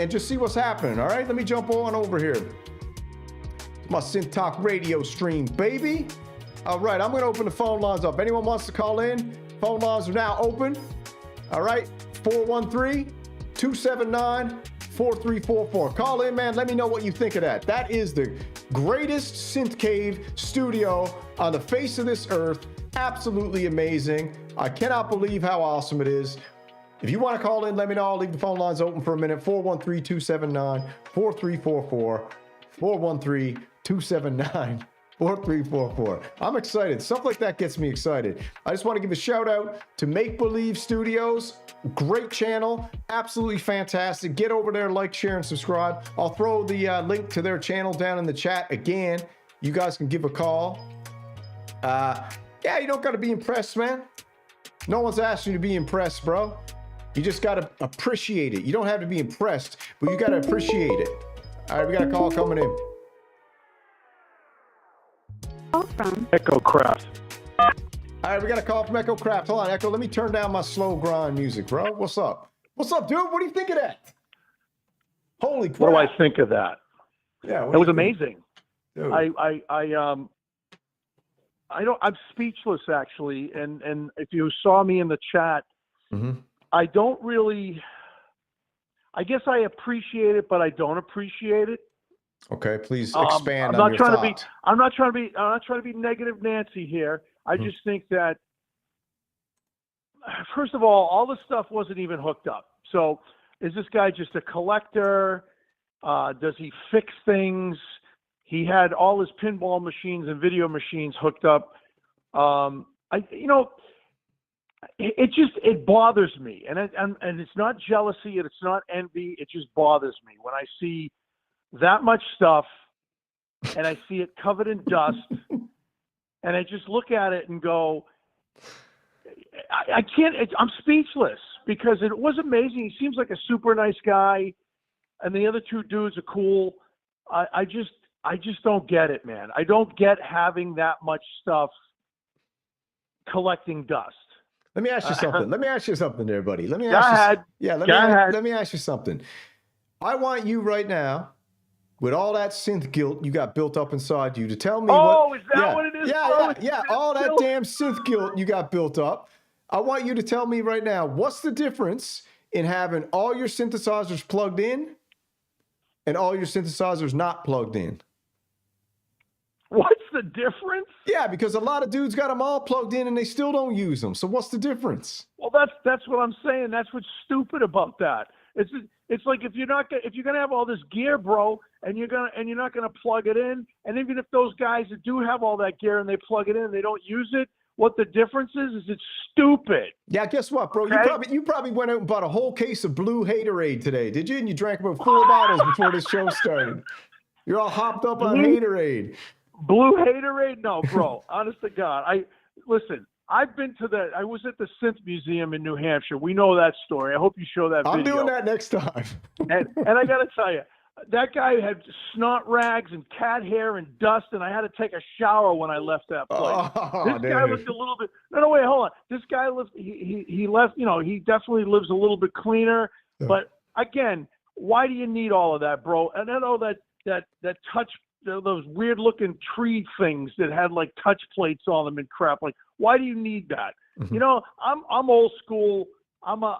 just see what's happening. All right, let me jump on over here. It's my Synth Talk radio stream, baby. All right, I'm gonna open the phone lines up. Anyone wants to call in? Phone lines are now open. All right, 413 414-279-4344. Call in, man. Let me know what you think of that. That is the greatest synth cave studio on the face of this earth. Absolutely amazing. I cannot believe how awesome it is. If you want to call in, let me know. I'll leave the phone lines open for a minute. 413-279-4344. 413-279-4344. I'm excited. Stuff like that gets me excited. I just want to give a shout out to Make Believe Studios. Great channel. Absolutely fantastic. Get over there, like, share, and subscribe. I'll throw the link to their channel down in the chat. Again, you guys can give a call. Yeah, you don't got to be impressed, man. No one's asking you to be impressed, bro. You just got to appreciate it. You don't have to be impressed, but you got to appreciate it. All right, we got a call coming in. From EchoCraft. All right, we got a call from EchoCraft. Hold on, Echo. Let me turn down my slow grind music, bro. What's up? What's up, dude? What do you think of that? Holy crap. What do I think of that? Yeah, It was amazing. Dude. I'm speechless actually. And if you saw me in the chat, I don't really, I guess I appreciate it, but I don't appreciate it. Okay, please expand I'm on not your trying thought. to be. I'm not trying to be negative Nancy here. I just think that first of all the stuff wasn't even hooked up. So is this guy just a collector? Does he fix things? He had all his pinball machines and video machines hooked up. It bothers me, and it's not jealousy, and it's not envy. It just bothers me when I see that much stuff, and I see it covered in dust, and I just look at it and go, I can't. I'm speechless because it was amazing. He seems like a super nice guy, and the other two dudes are cool. I just don't get it, man. I don't get having that much stuff collecting dust. Let me ask you something. Let me ask you something there, buddy. Let me Go ask ahead. you. Yeah, let me ask you something. I want you right now, with all that synth guilt you got built up inside you, to tell me what is that what it is? Yeah, all that damn synth guilt you got built up. I want you to tell me right now, what's the difference in having all your synthesizers plugged in and all your synthesizers not plugged in? What's the difference? Yeah, because a lot of dudes got them all plugged in and they still don't use them. So what's the difference? Well, that's what I'm saying. That's what's stupid about that. It's like if you're gonna have all this gear, bro, and you're not gonna plug it in, and even if those guys that do have all that gear and they plug it in and they don't use it, what the difference is it's stupid. Yeah, guess what, bro? Okay? You probably went out and bought a whole case of blue Haterade today, did you? And you drank about 4 bottles before this show started. You're all hopped up on Haterade. Blue Haterade? No, bro. Honest to God. Listen, I was at the Synth Museum in New Hampshire. We know that story. I hope you show that video. I'm doing that next time. and I got to tell you, that guy had snot rags and cat hair and dust, and I had to take a shower when I left that place. This guy looked a little bit. No, wait, hold on. This guy lives. He left. He definitely lives a little bit cleaner. Yeah. But again, why do you need all of that, bro? And I know that touch. Those weird looking tree things that had like touch plates on them and crap. Like, why do you need that? Mm-hmm. I'm old school. I'm an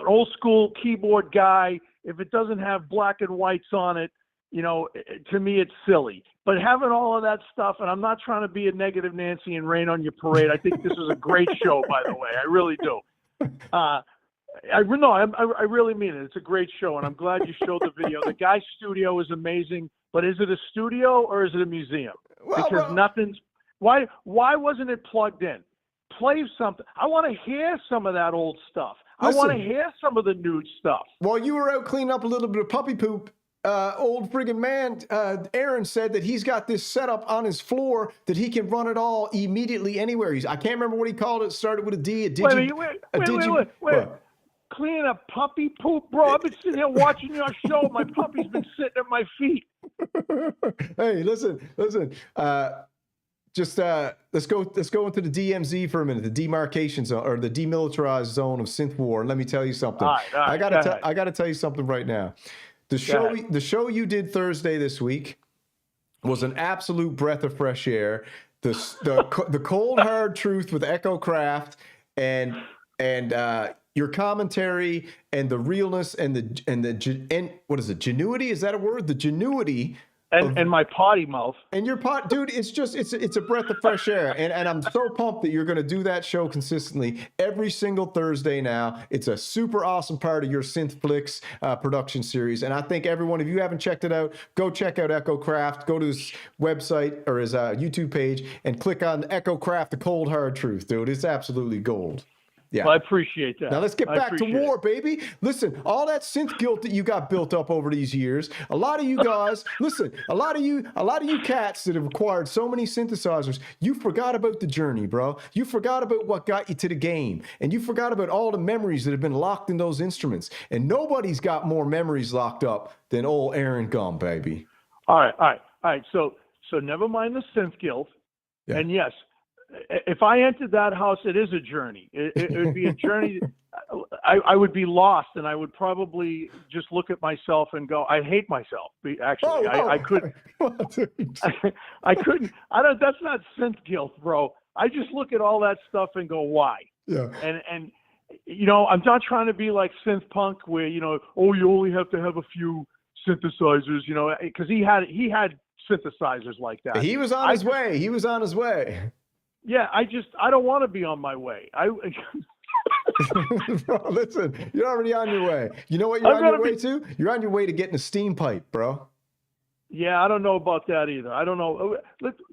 old school keyboard guy. If it doesn't have black and whites on it, to me it's silly. But having all of that stuff, and I'm not trying to be a negative Nancy and rain on your parade. I think this is a great show, by the way. I really do. I really mean it. It's a great show, and I'm glad you showed the video. The guy's studio is amazing, but is it a studio or is it a museum? Because nothing's. Why wasn't it plugged in? Play something. I want to hear some of that old stuff. Listen, I want to hear some of the new stuff. While you were out cleaning up a little bit of puppy poop, old friggin' man, Aaron said that he's got this setup on his floor that he can run it all immediately anywhere. I can't remember what he called it. Started with a D. Wait. Cleaning up puppy poop, bro. I've been sitting here watching your show. My puppy's been sitting at my feet. Hey, listen. Just let's go into the DMZ for a minute, the demarcation zone or the demilitarized zone of synth war. And let me tell you something. All right, I gotta tell you something right now. The show you did Thursday this week was an absolute breath of fresh air. The cold hard truth with EchoCraft and your commentary and the realness and what is it? Genuity? Is that a word? The genuity. And my potty mouth. And your pot, dude, it's a breath of fresh air. And I'm so pumped that you're going to do that show consistently every single Thursday now. It's a super awesome part of your Synthflix production series. And I think everyone, if you haven't checked it out, go check out EchoCraft. Go to his website or his YouTube page and click on EchoCraft, the cold hard truth, dude. It's absolutely gold. Yeah. Well, I appreciate that. Now let's get back to war, baby. Listen, all that synth guilt that you got built up over these years, a lot of you guys, listen, a lot of you cats that have acquired so many synthesizers, you forgot about the journey, bro. You forgot about what got you to the game. And you forgot about all the memories that have been locked in those instruments. And nobody's got more memories locked up than old Aaron Gum, baby. All right. So never mind the synth guilt. Yeah. And yes, if I entered that house, it is a journey. It would be a journey. I would be lost, and I would probably just look at myself and go, I hate myself. Actually, I couldn't. I couldn't. That's not synth guilt, bro. I just look at all that stuff and go, why? Yeah. And you know, I'm not trying to be like synth punk, where you only have to have a few synthesizers, because he had synthesizers like that. He was on his way. He was on his way. Yeah, I don't want to be on my way. Bro, listen, you're already on your way. You know what you're on your way to? You're on your way to getting a steam pipe, bro. Yeah, I don't know about that either. I don't know.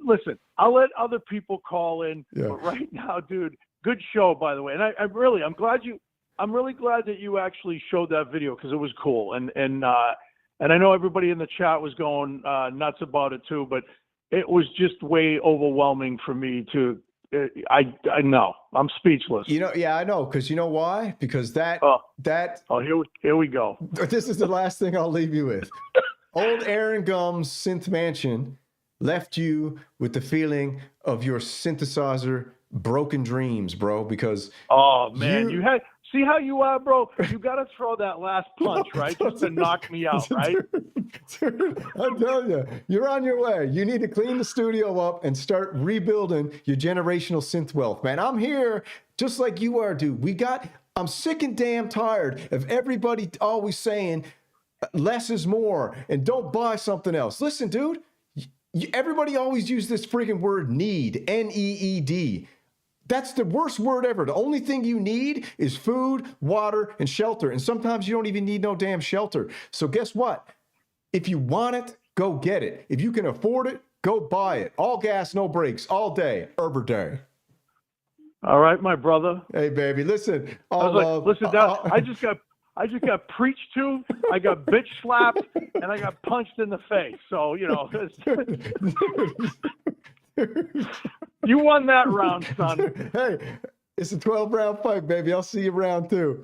Listen, I'll let other people call in. Yeah. But right now, dude, good show, by the way. And I'm really glad that you actually showed that video, because it was cool. And I know everybody in the chat was going nuts about it too, but it was just way overwhelming for me to. I know, I'm speechless. Yeah, I know, because you know why? Because here we go. This is the last thing I'll leave you with. Old Aaron Gum's Synth Mansion left you with the feeling of your synthesizer broken dreams, bro. Because you had. See how you are, bro? You got to throw that last punch, right? Just to knock me out, right? Dude, I'm telling you, you're on your way. You need to clean the studio up and start rebuilding your generational synth wealth, man. I'm here just like you are, dude. I'm sick and damn tired of everybody always saying less is more and don't buy something else. Listen, dude, everybody always use this freaking word need, N-E-E-D. That's the worst word ever. The only thing you need is food, water, and shelter. And sometimes you don't even need no damn shelter. So guess what? If you want it, go get it. If you can afford it, go buy it. All gas, no brakes, all day, every day. All right, my brother. Hey, baby, listen. I just got preached to. I got bitch slapped, and I got punched in the face. So you won that round, son. Hey, it's a 12-round fight, baby. I'll see you round 2.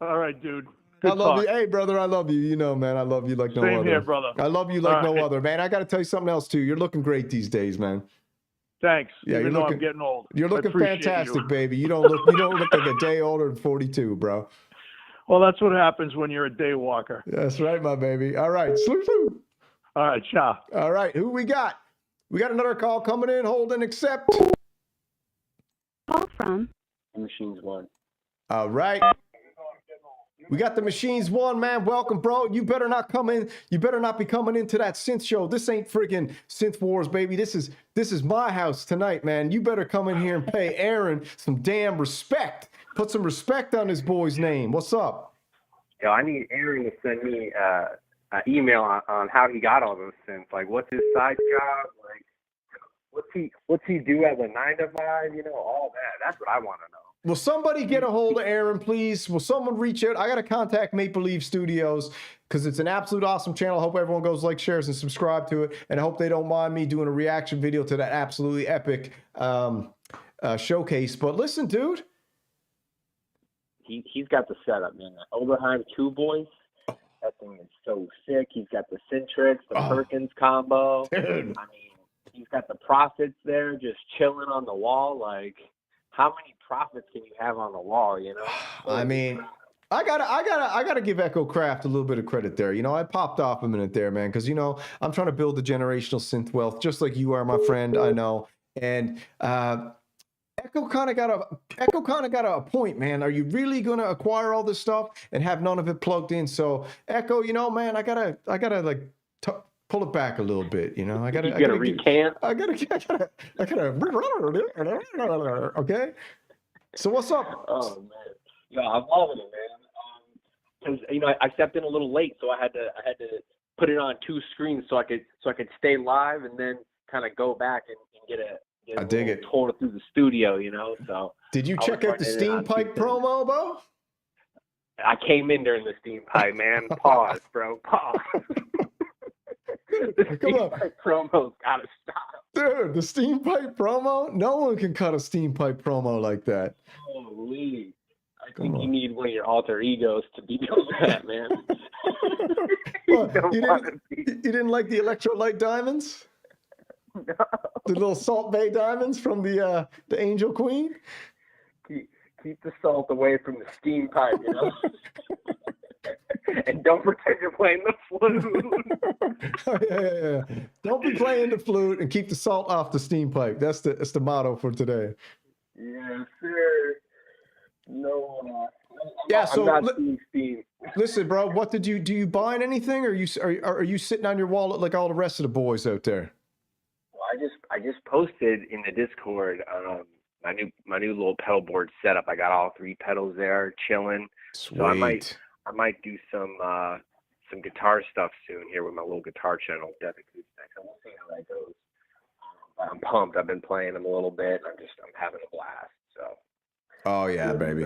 All right, dude. I love you. Hey, brother, I love you. You know, man, I love you like no other. Same here, brother. I love you like no other, man. I got to tell you something else, too. You're looking great these days, man. Thanks. Yeah, I'm getting old. You're looking fantastic, baby. You don't look like a day older than 42, bro. Well, that's what happens when you're a day walker. That's right, my baby. All right. Sloo. All right, ciao. All right, who we got? We got another call coming in. Hold and accept. Call from Machines One. All right. We got the Machines One, man. Welcome, bro. You better not come in. You better not be coming into that synth show. This ain't freaking Synth Wars, baby. This is my house tonight, man. You better come in here and pay Aaron some damn respect. Put some respect on this boy's name. What's up? Yo, I need Aaron to send me an email on how he got all those synths. Like, what's his side job? Like, what's he do as a 9 to 5? All that. That's what I want to know. Will somebody get a hold of Aaron, please? Will someone reach out? I got to contact Maple Leaf Studios because it's an absolute awesome channel. I hope everyone goes like, shares, and subscribe to it. And I hope they don't mind me doing a reaction video to that absolutely epic showcase. But listen, dude. He's got the setup, man. The Oberheim 2 voice. That thing is so sick. He's got the Centrix, the Perkins combo. Dude. I mean, he's got the Prophets there just chilling on the wall. Like, how many Prophets can you have on the wall, I mean, I gotta give EchoCraft a little bit of credit there. I popped off a minute there, man, because I'm trying to build the generational synth wealth just like you are, my friend. I know. And Echo kind of got a point, man. Are you really gonna acquire all this stuff and have none of it plugged in? So Echo, you know, man, I gotta like pull it back a little bit. You know, I gotta recant. I gotta. Okay. So what's up? Oh man, yeah, I'm loving it, man. Because I stepped in a little late, so I had to put it on 2 screens so I could stay live and then kind of go back and get a I dig it. tour through the studio, you know. So did you check out the Steampipe promo, Bo? I came in during the Steampipe, man. Pause, bro. Pause. The Steampipe promo's gotta stop. Dude, the Steampipe promo? No one can cut a Steampipe promo like that. Holy. I think you need one of your alter egos to be doing that, man. Well, you didn't like the electrolyte diamonds? No. The little Salt Bay diamonds from the Angel Queen? Keep the salt away from the Steampipe, you know? And don't pretend you're playing the flute. Oh, yeah. Don't be playing the flute and keep the salt off the Steampipe. That's the motto for today. Yes, sir. No, yeah. So I'm not steam. Listen, bro. What do you buy anything, or are you sitting on your wallet like all the rest of the boys out there? Well, I just posted in the Discord my new little pedal board setup. I got all 3 pedals there, chilling. Sweet. So I might do some guitar stuff soon here with my little guitar channel, Death Acoustic. So we'll see how that goes. But I'm pumped. I've been playing them a little bit. I'm having a blast. So. Oh yeah, baby.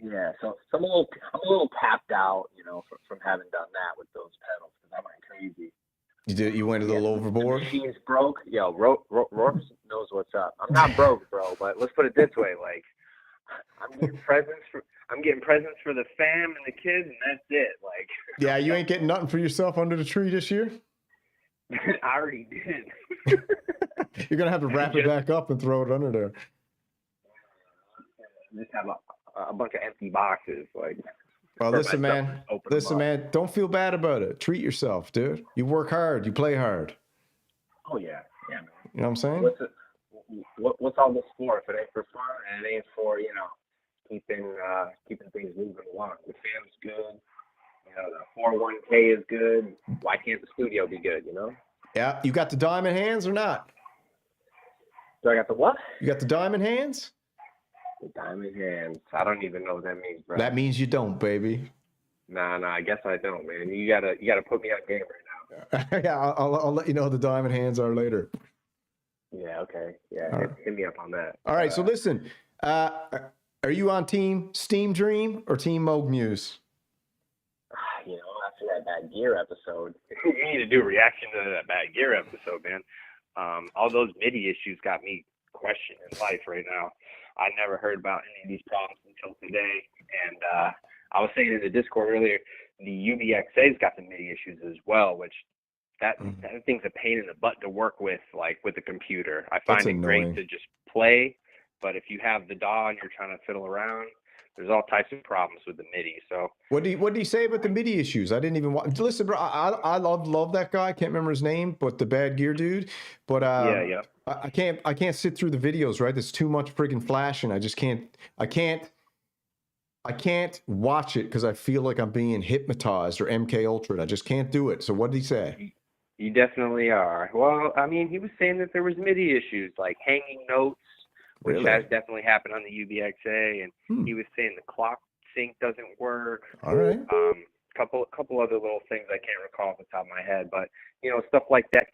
Yeah, so I'm a little tapped out, you know, from having done that with those pedals because I went crazy. You went a little overboard. The machine's broke. Yo, Rourke knows what's up. I'm not broke, bro, but let's put it this way: like, I'm getting presents for the fam and the kids, and that's it. Like, yeah, you ain't getting nothing for yourself under the tree this year. I already did. You're gonna have to wrap it back up and throw it under there. Just have a bunch of empty boxes, like. Well, listen, man. Don't feel bad about it. Treat yourself, dude. You work hard. You play hard. Oh yeah, man. You know what I'm saying? What's all this for? If it ain't for fun, and it ain't for keeping things moving along. The fam's good. You know, the 401k is good. Why can't the studio be good? You know? Yeah. You got the diamond hands or not? So I got the what? You got the diamond hands? The diamond hands. I don't even know what that means, bro. That means you don't, baby. Nah, I guess I don't, man. You gotta put me on game right now. Yeah, I'll let you know the diamond hands are later. Yeah, okay. Yeah, hit me up on that. All right, so listen. Are you on Team Steam Dream or Team Moog Muse? You know, after that Bad Gear episode, you need to do a reaction to that Bad Gear episode, man. All those MIDI issues got me questioning life right now. I never heard about any of these problems until today. And I was saying in the Discord earlier, the UBXA's got some MIDI issues as well, which that thing's a pain in the butt to work with, like with the computer. I find it great to just play, but if you have the DAW and you're trying to fiddle around, there's all types of problems with the MIDI. So what do you say about the MIDI issues? I didn't even listen, bro. I love that guy. I can't remember his name, but the Bad Gear dude. But yeah. I can't sit through the videos, right? There's too much friggin' flashing. I can't watch it because I feel like I'm being hypnotized or MK Ultra. I just can't do it. So what did he say? You definitely are. Well, I mean, he was saying that there was MIDI issues like hanging notes, which has definitely happened on the UBXA, and he was saying the clock sync doesn't work. All right. Couple other little things I can't recall off the top of my head, but you know, stuff like that.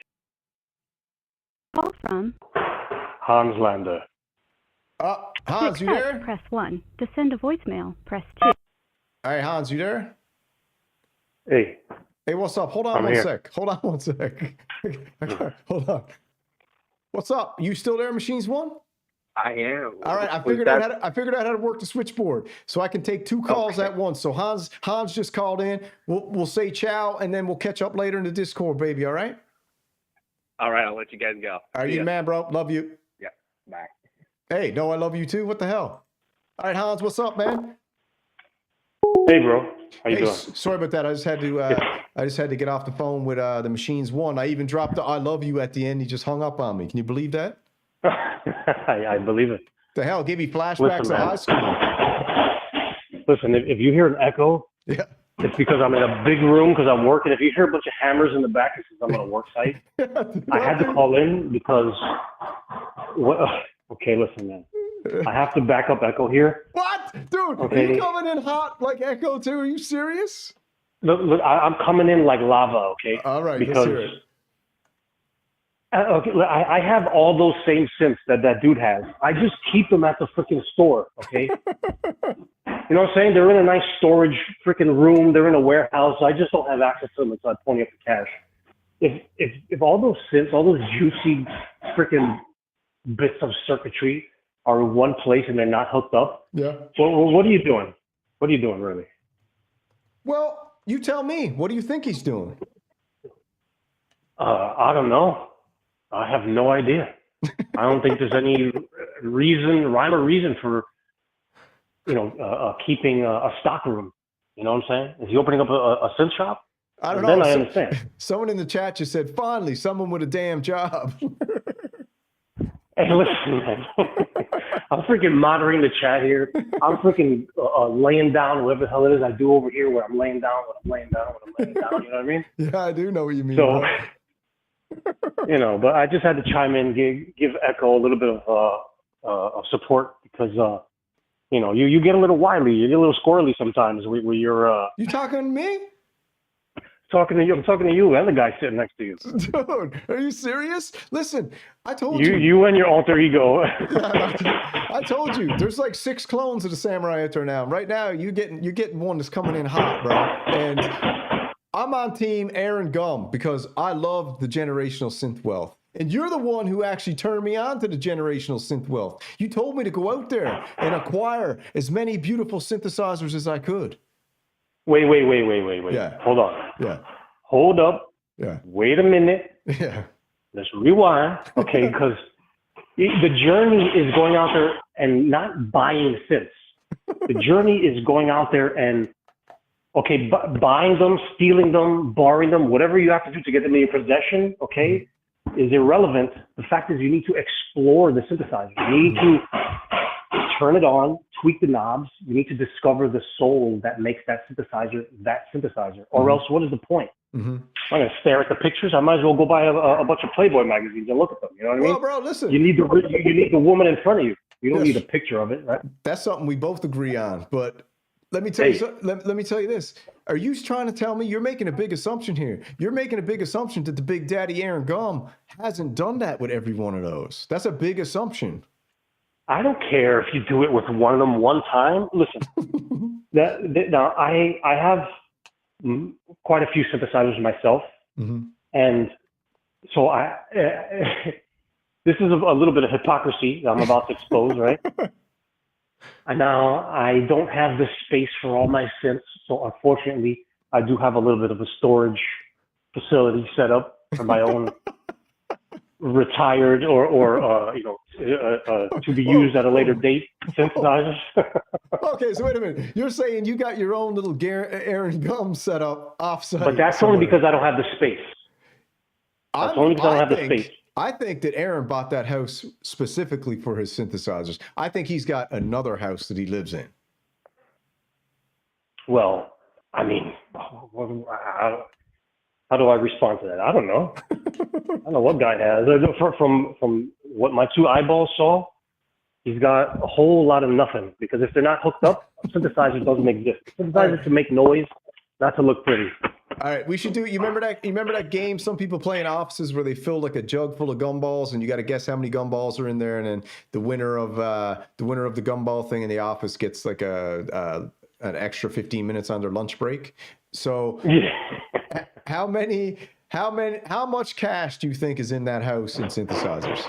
Call from Hans Lander. Hans, you there? Press 1. To send a voicemail, press 2. All right, Hans, you there? Hey. Hey, what's up? Hold on one sec. Hold on. What's up? You still there, Machines One? I am. All right, I figured out how to work the switchboard, so I can take 2 calls at once. So Hans just called in. We'll say ciao, and then we'll catch up later in the Discord, baby. All right? All right, I'll let you guys go. All right, you the man, bro. Love you. Yeah. Bye. Hey, no, I love you too. What the hell? All right, Hans, what's up, man? Hey, bro. How you doing? Sorry about that. I just had to get off the phone with the Machines One. I even dropped the "I love you" at the end. He just hung up on me. Can you believe that? I believe it. The hell, give me flashbacks of high school. Listen, if you hear an echo, Yeah. it's because I'm in a big room because I'm working. If you hear a bunch of hammers in the back, it's because I'm on a work site. I had to call in because, okay, listen, man. I have to back up Echo here. What? Dude, Okay. are you coming in hot like Echo too? Are you serious? Look, I'm coming in like lava, okay? All right, because, let's hear it. Okay, I have all those same synths that dude has. I just keep them at the freaking store, okay? You know what I'm saying? They're in a nice storage freaking room. They're in a warehouse. I just don't have access to them until I pony up the cash. If all those synths, all those juicy freaking bits of circuitry are in one place and they're not hooked up, Yeah. well, what are you doing? What are you doing, really? Well, you tell me. What do you think he's doing? I don't know. I have no idea. I don't think there's any rhyme or reason for, keeping a stock room. You know what I'm saying? Is he opening up a synth shop? I don't know. Then I understand. Someone in the chat just said, finally, someone with a damn job. Hey, listen, man. I'm freaking monitoring the chat here. I'm freaking laying down whatever the hell it is I do over here where I'm laying down, when I'm laying down, when I'm laying down. You know what I mean? Yeah, I do know what you mean. So, bro. but I just had to chime in, give Echo a little bit of support because, you get a little wily, you get a little squirrely sometimes where you're. You talking to me? Talking to you. I'm talking to you and the guy sitting next to you. Dude, are you serious? Listen, I told you. You and your alter ego. I told you. There's like 6 clones of the Samurai Enter now. Right now, you're getting one that's coming in hot, bro. And I'm on team Aaron Gum because I love the generational synth wealth. And you're the one who actually turned me on to the generational synth wealth. You told me to go out there and acquire as many beautiful synthesizers as I could. Wait. Yeah. Hold on. Yeah. Hold up. Yeah. Wait a minute. Yeah. Let's rewind. Okay, because the journey is going out there and not buying synths. The journey is going out there and, buying them, stealing them, borrowing them, whatever you have to do to get them in your possession, okay, is irrelevant. The fact is you need to explore the synthesizer. You need to turn it on, tweak the knobs. You need to discover the soul that makes that synthesizer. Or else what is the point? Mm-hmm. I'm going to stare at the pictures. I might as well go buy a bunch of Playboy magazines and look at them. You know what I mean? Well, bro, listen. You need the woman in front of you. You don't need a picture of it, right? That's something we both agree on. But let me tell you. Let me tell you this. Are you trying to tell me you're making a big assumption here? You're making a big assumption that the Big Daddy Aaron Gum hasn't done that with every one of those. That's a big assumption. I don't care if you do it with one of them one time. Listen, now I have quite a few synthesizers myself, and so this is a little bit of hypocrisy that I'm about to expose, right? And now I don't have the space for all my synths, so unfortunately, I do have a little bit of a storage facility set up for my own retired or to be used at a later date synthesizers. Okay, so wait a minute. You're saying you got your own little Aaron Gum set up offsite. But that's only because I don't have the space. That's only because I don't have the space. I think that Aaron bought that house specifically for his synthesizers. I think he's got another house that he lives in. Well, I mean, how do I respond to that? I don't know. I don't know what guy has. From what my 2 eyeballs saw, he's got a whole lot of nothing. Because if they're not hooked up, synthesizer doesn't exist. Synthesizer to make noise, not to look pretty. All right, we should do. You remember that game? Some people play in offices where they fill like a jug full of gumballs, and you got to guess how many gumballs are in there, and then the winner of the gumball thing in the office gets like an extra 15 minutes on their lunch break. So, how much cash do you think is in that house in synthesizers?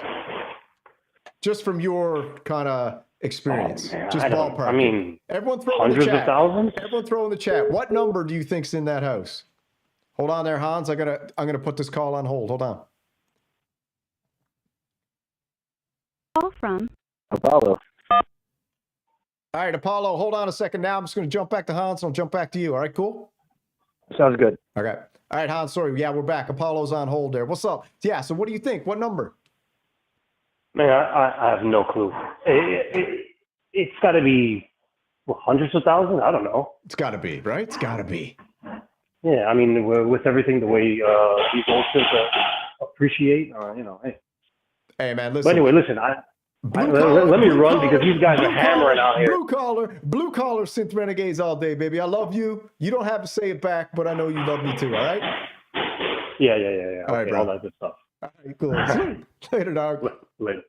Just from your kind of experience, just ballpark. I mean, everyone throw hundreds in the chat. of thousands. Everyone throw in the chat. What number do you think's in that house? Hold on there, Hans. I'm gonna put this call on hold. Hold on. Call from Apollo. All right, Apollo. Hold on a second. Now I'm just gonna jump back to Hans. And I'll jump back to you. All right, cool. Sounds good. Okay. All right, Hans. Sorry. Yeah, we're back. Apollo's on hold there. What's up? Yeah. So what do you think? What number? Man, I have no clue. It's got to be hundreds of thousands. I don't know. It's got to be, right? It's got to be. Yeah, I mean, with everything the way these old synths appreciate, hey. Hey, man, listen. But anyway, listen, let me run because these guys are hammering out here. Blue collar synth renegades all day, baby. I love you. You don't have to say it back, but I know you love me too, all right? Yeah. All Okay, right, bro. all that good stuff. All right, cool. Later, dog. Later.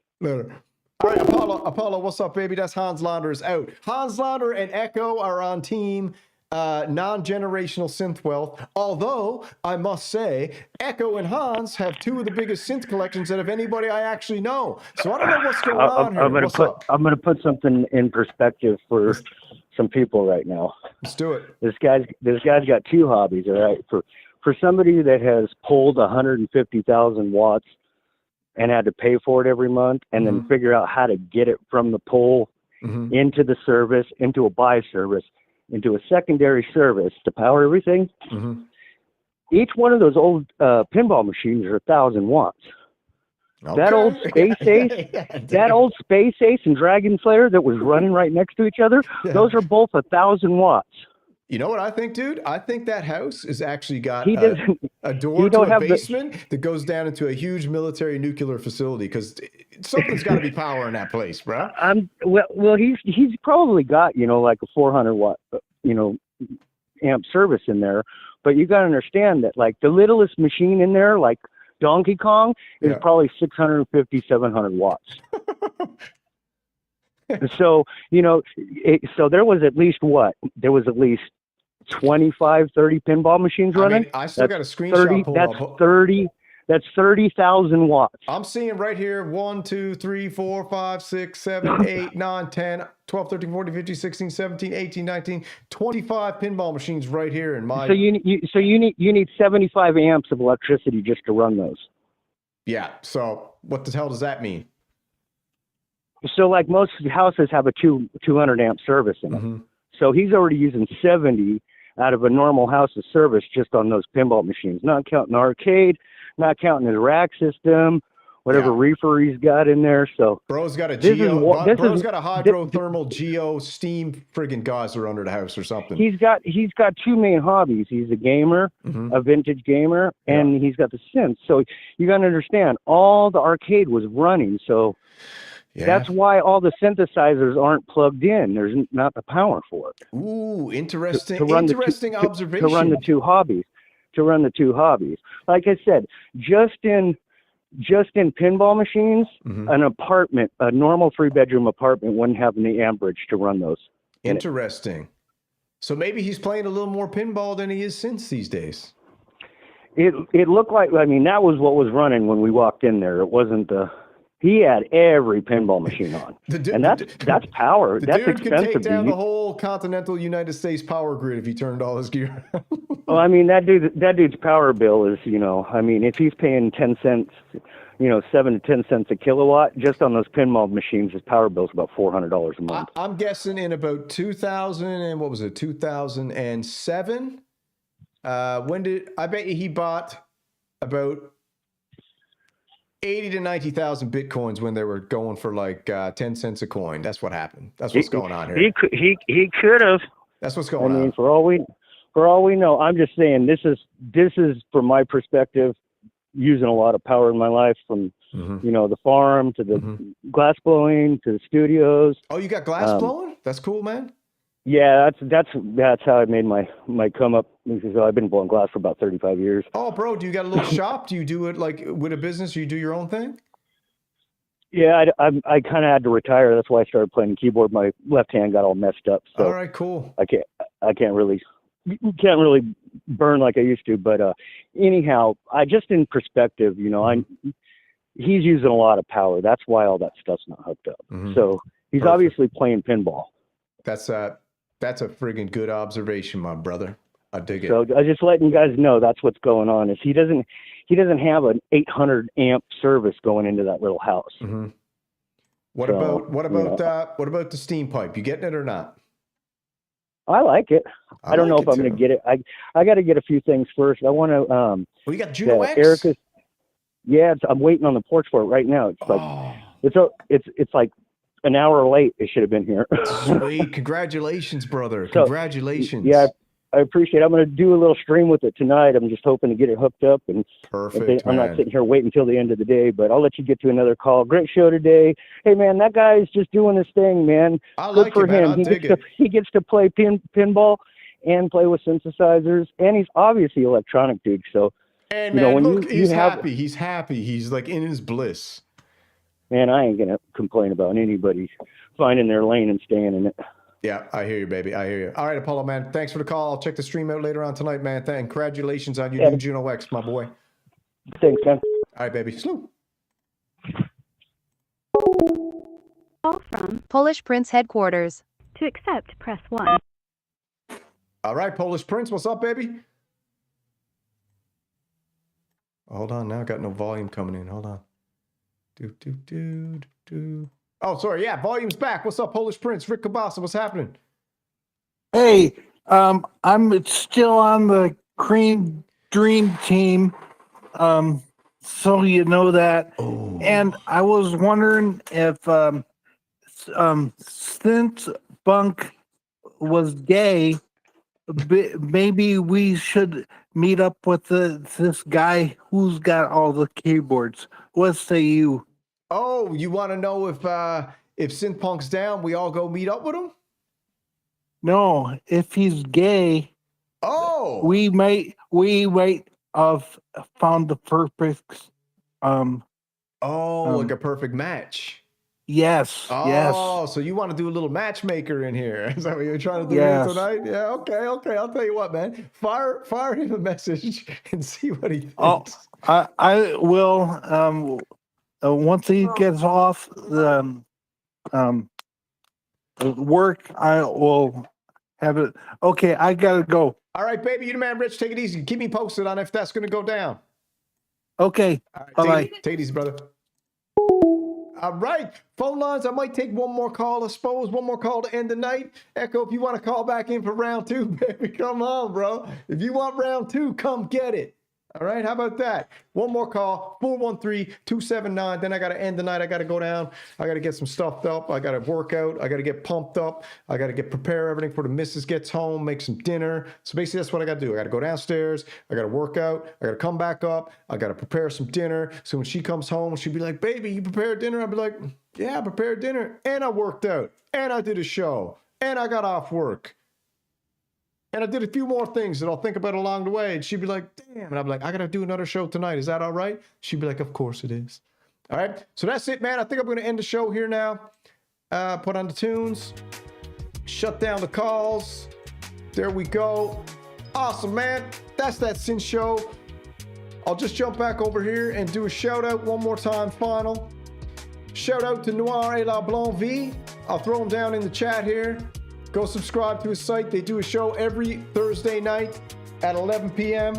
All right, Apollo, what's up, baby? That's Hans Lander out. Hans Lander and Echo are on team non-generational synth wealth. Although I must say, Echo and Hans have two of the biggest synth collections out of anybody I actually know. So I don't know what's going on here. I'm gonna put something in perspective for some people right now. Let's do it. This guy's got two hobbies. All right, for somebody that has pulled 150,000 watts and had to pay for it every month, and then figure out how to get it from the pull into the service, into a buy service, into a secondary service to power everything. Each one of those old pinball machines are 1,000 watts. Okay. That old Space Ace, that old Space Ace and Dragon Slayer that was running right next to each other, those are both 1,000 watts. You know what I think, dude? I think that house has actually got a door to a basement that goes down into a huge military nuclear facility, because something's got to be power in that place, bro. Well, he's probably got, like a 400 watt, amp service in there. But you got to understand that, like, the littlest machine in there, like Donkey Kong, is probably 650, 700 watts. So, so there was at least 25, 30 pinball machines running. I still got a screenshot pulled up. That's 30,000 watts. I'm seeing right here 1, 2, 3, 4, 5, 6, 7, 8, 9, 10, 12, 13, 14, 15, 16, 17, 18, 19, 25 pinball machines right here in my. So you need 75 amps of electricity just to run those. Yeah. So what the hell does that mean? So, like, most houses have a 200 amp service in them. So he's already using 70 out of a normal house's service just on those pinball machines, not counting the arcade, not counting his rack system, whatever reefer he's got in there. So bro's got a bro's got a hydrothermal geo steam friggin' geyser under the house or something. He's got two main hobbies. He's a gamer, a vintage gamer, and he's got the synth. So you got to understand, all the arcade was running. So that's why all the synthesizers aren't plugged in. There's not the power for it. Ooh, interesting. Interesting observation. To run the two hobbies. Like I said, just in pinball machines, an apartment, a normal 3-bedroom apartment, wouldn't have any amperage to run those. Interesting. So maybe he's playing a little more pinball than he is synths these days. It looked like, that was what was running when we walked in there. It wasn't he had every pinball machine on, and that's power. That's dude expensive. Could take down the whole continental United States power grid if he turned all his gear. Well, that dude's power bill is, if he's paying 10 cents, 7 to 10 cents a kilowatt just on those pinball machines, his power bill is about $400 a month. I'm guessing in about 2007. I bet you he bought about 80 to 90,000 bitcoins when they were going for like 10 cents a coin. That's what happened. That's what's going on here. He could have. That's what's going on. For all we know, I'm just saying this is from my perspective, using a lot of power in my life, from the farm to the glass blowing to the studios. Oh, you got glass blowing? That's cool, man. Yeah, that's how I made my come up. Because I've been blowing glass for about 35 years. Oh, bro, do you got a little shop? Do you do it like with a business? Or you do your own thing? Yeah, I kind of had to retire. That's why I started playing the keyboard. My left hand got all messed up. So all right, cool. I can't really burn like I used to. But anyhow, just in perspective, he's using a lot of power. That's why all that stuff's not hooked up. So he's obviously playing pinball. That's a friggin' good observation, my brother. I dig it. So I just letting you guys know that's what's going on. Is he doesn't have an 800 amp service going into that little house. What about the steam pipe? You getting it or not? I like it. I don't know if I'm going to get it. I got to get a few things first. I want to. You got Juno X? Erica's. Yeah, I'm waiting on the porch for it right now. It's like It's like an hour late. It should have been here. Sweet. Congratulations, brother. So, Congratulations. Yeah, I appreciate it. I'm going to do a little stream with it tonight. I'm just hoping to get it hooked up. And Perfect, I'm man. not sitting here waiting until the end of the day, but I'll let you get to another call. Great show today. Hey, man, that guy's just doing his thing, man. I Good like for it, man. him. I dig it. He gets to play pinball and play with synthesizers, and he's obviously electronic, dude. So, And you know, man, when look, you he's have- happy. He's happy. He's like in his bliss. man, I ain't going to complain about anybody finding their lane and staying in it. Yeah, I hear you, baby. I hear you. All right, Apollo, man. Thanks for the call. I'll check the stream out later on tonight, man. Congratulations on your new Juno X, my boy. Thanks, man. All right, baby. Slow. Call from Polish Prince headquarters. to accept, press 1. All right, Polish Prince. What's up, baby? Hold on. Now I got no volume coming in. Hold on. Do. Oh, sorry. Yeah, volume's back. What's up, Polish Prince? Rick Kabasa, what's happening? Hey, I'm still on the Cream Dream Team, so you know that. Oh. And I was wondering if since Bunk was gay, maybe we should meet up with this guy who's got all the keyboards. What say you? Oh, you want to know if Synth Punk's down, we all go meet up with him? No, if he's gay, oh, we might have found the perfect like a perfect match. Yes. Oh, yes. so you want to do a little matchmaker in here? Is that what you're trying to do Yes. tonight? Yeah. Okay. I'll tell you what, man. Fire him a message and see what he thinks. Oh, I will. Once he gets off the work, I will have it. Okay, I gotta go. All right, baby. You the man, Rich. Take it easy. Keep me posted on if that's going to go down. Okay. All right, Bye-bye. take it easy, brother. All right. Phone lines. I might take one more call, I suppose. One more call to end the night. Echo, if you want to call back in for round 2, baby, come on, bro. If you want round 2, come get it. All right, how about that? One more call, 413-279. Then I got to end the night. I got to go down. I got to get some stuff up. I got to work out. I got to get pumped up. I got to prepare everything for the missus gets home, make some dinner. So basically, that's what I got to do. I got to go downstairs. I got to work out. I got to come back up. I got to prepare some dinner. So when she comes home, she'll be like, baby, you prepared dinner? I'll be like, yeah, I prepared dinner. And I worked out. And I did a show. And I got off work. And I did a few more things that I'll think about along the way. And she'd be like, damn. And I'm like, I got to do another show tonight. Is that all right? She'd be like, of course it is. All right. So that's it, man. I think I'm going to end the show here now. Put on the tunes. Shut down the calls. There we go. Awesome, man. That's that Synth show. I'll just jump back over here and do a shout out one more time, final. Shout out to Noir et la Blanc V. I'll throw him down in the chat here. Go subscribe to his site. They do a show every Thursday night at 11 p.m.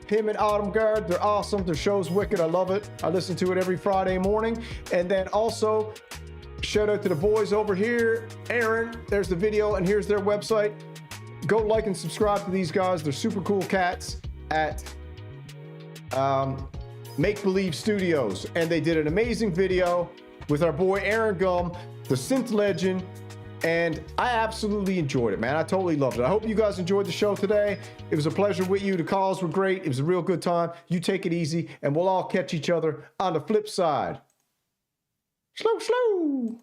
Him and Autumn Guard, they're awesome. Their show's wicked. I love it. I listen to it every Friday morning. And then also, shout out to the boys over here. Aaron, there's the video, and here's their website. Go like and subscribe to these guys. They're super cool cats at Make Believe Studios. And they did an amazing video with our boy Aaron Gum, the synth legend. And I absolutely enjoyed it, man. I totally loved it. I hope you guys enjoyed the show today. It was a pleasure with you. The calls were great. It was a real good time. You take it easy, and we'll all catch each other on the flip side. Slow.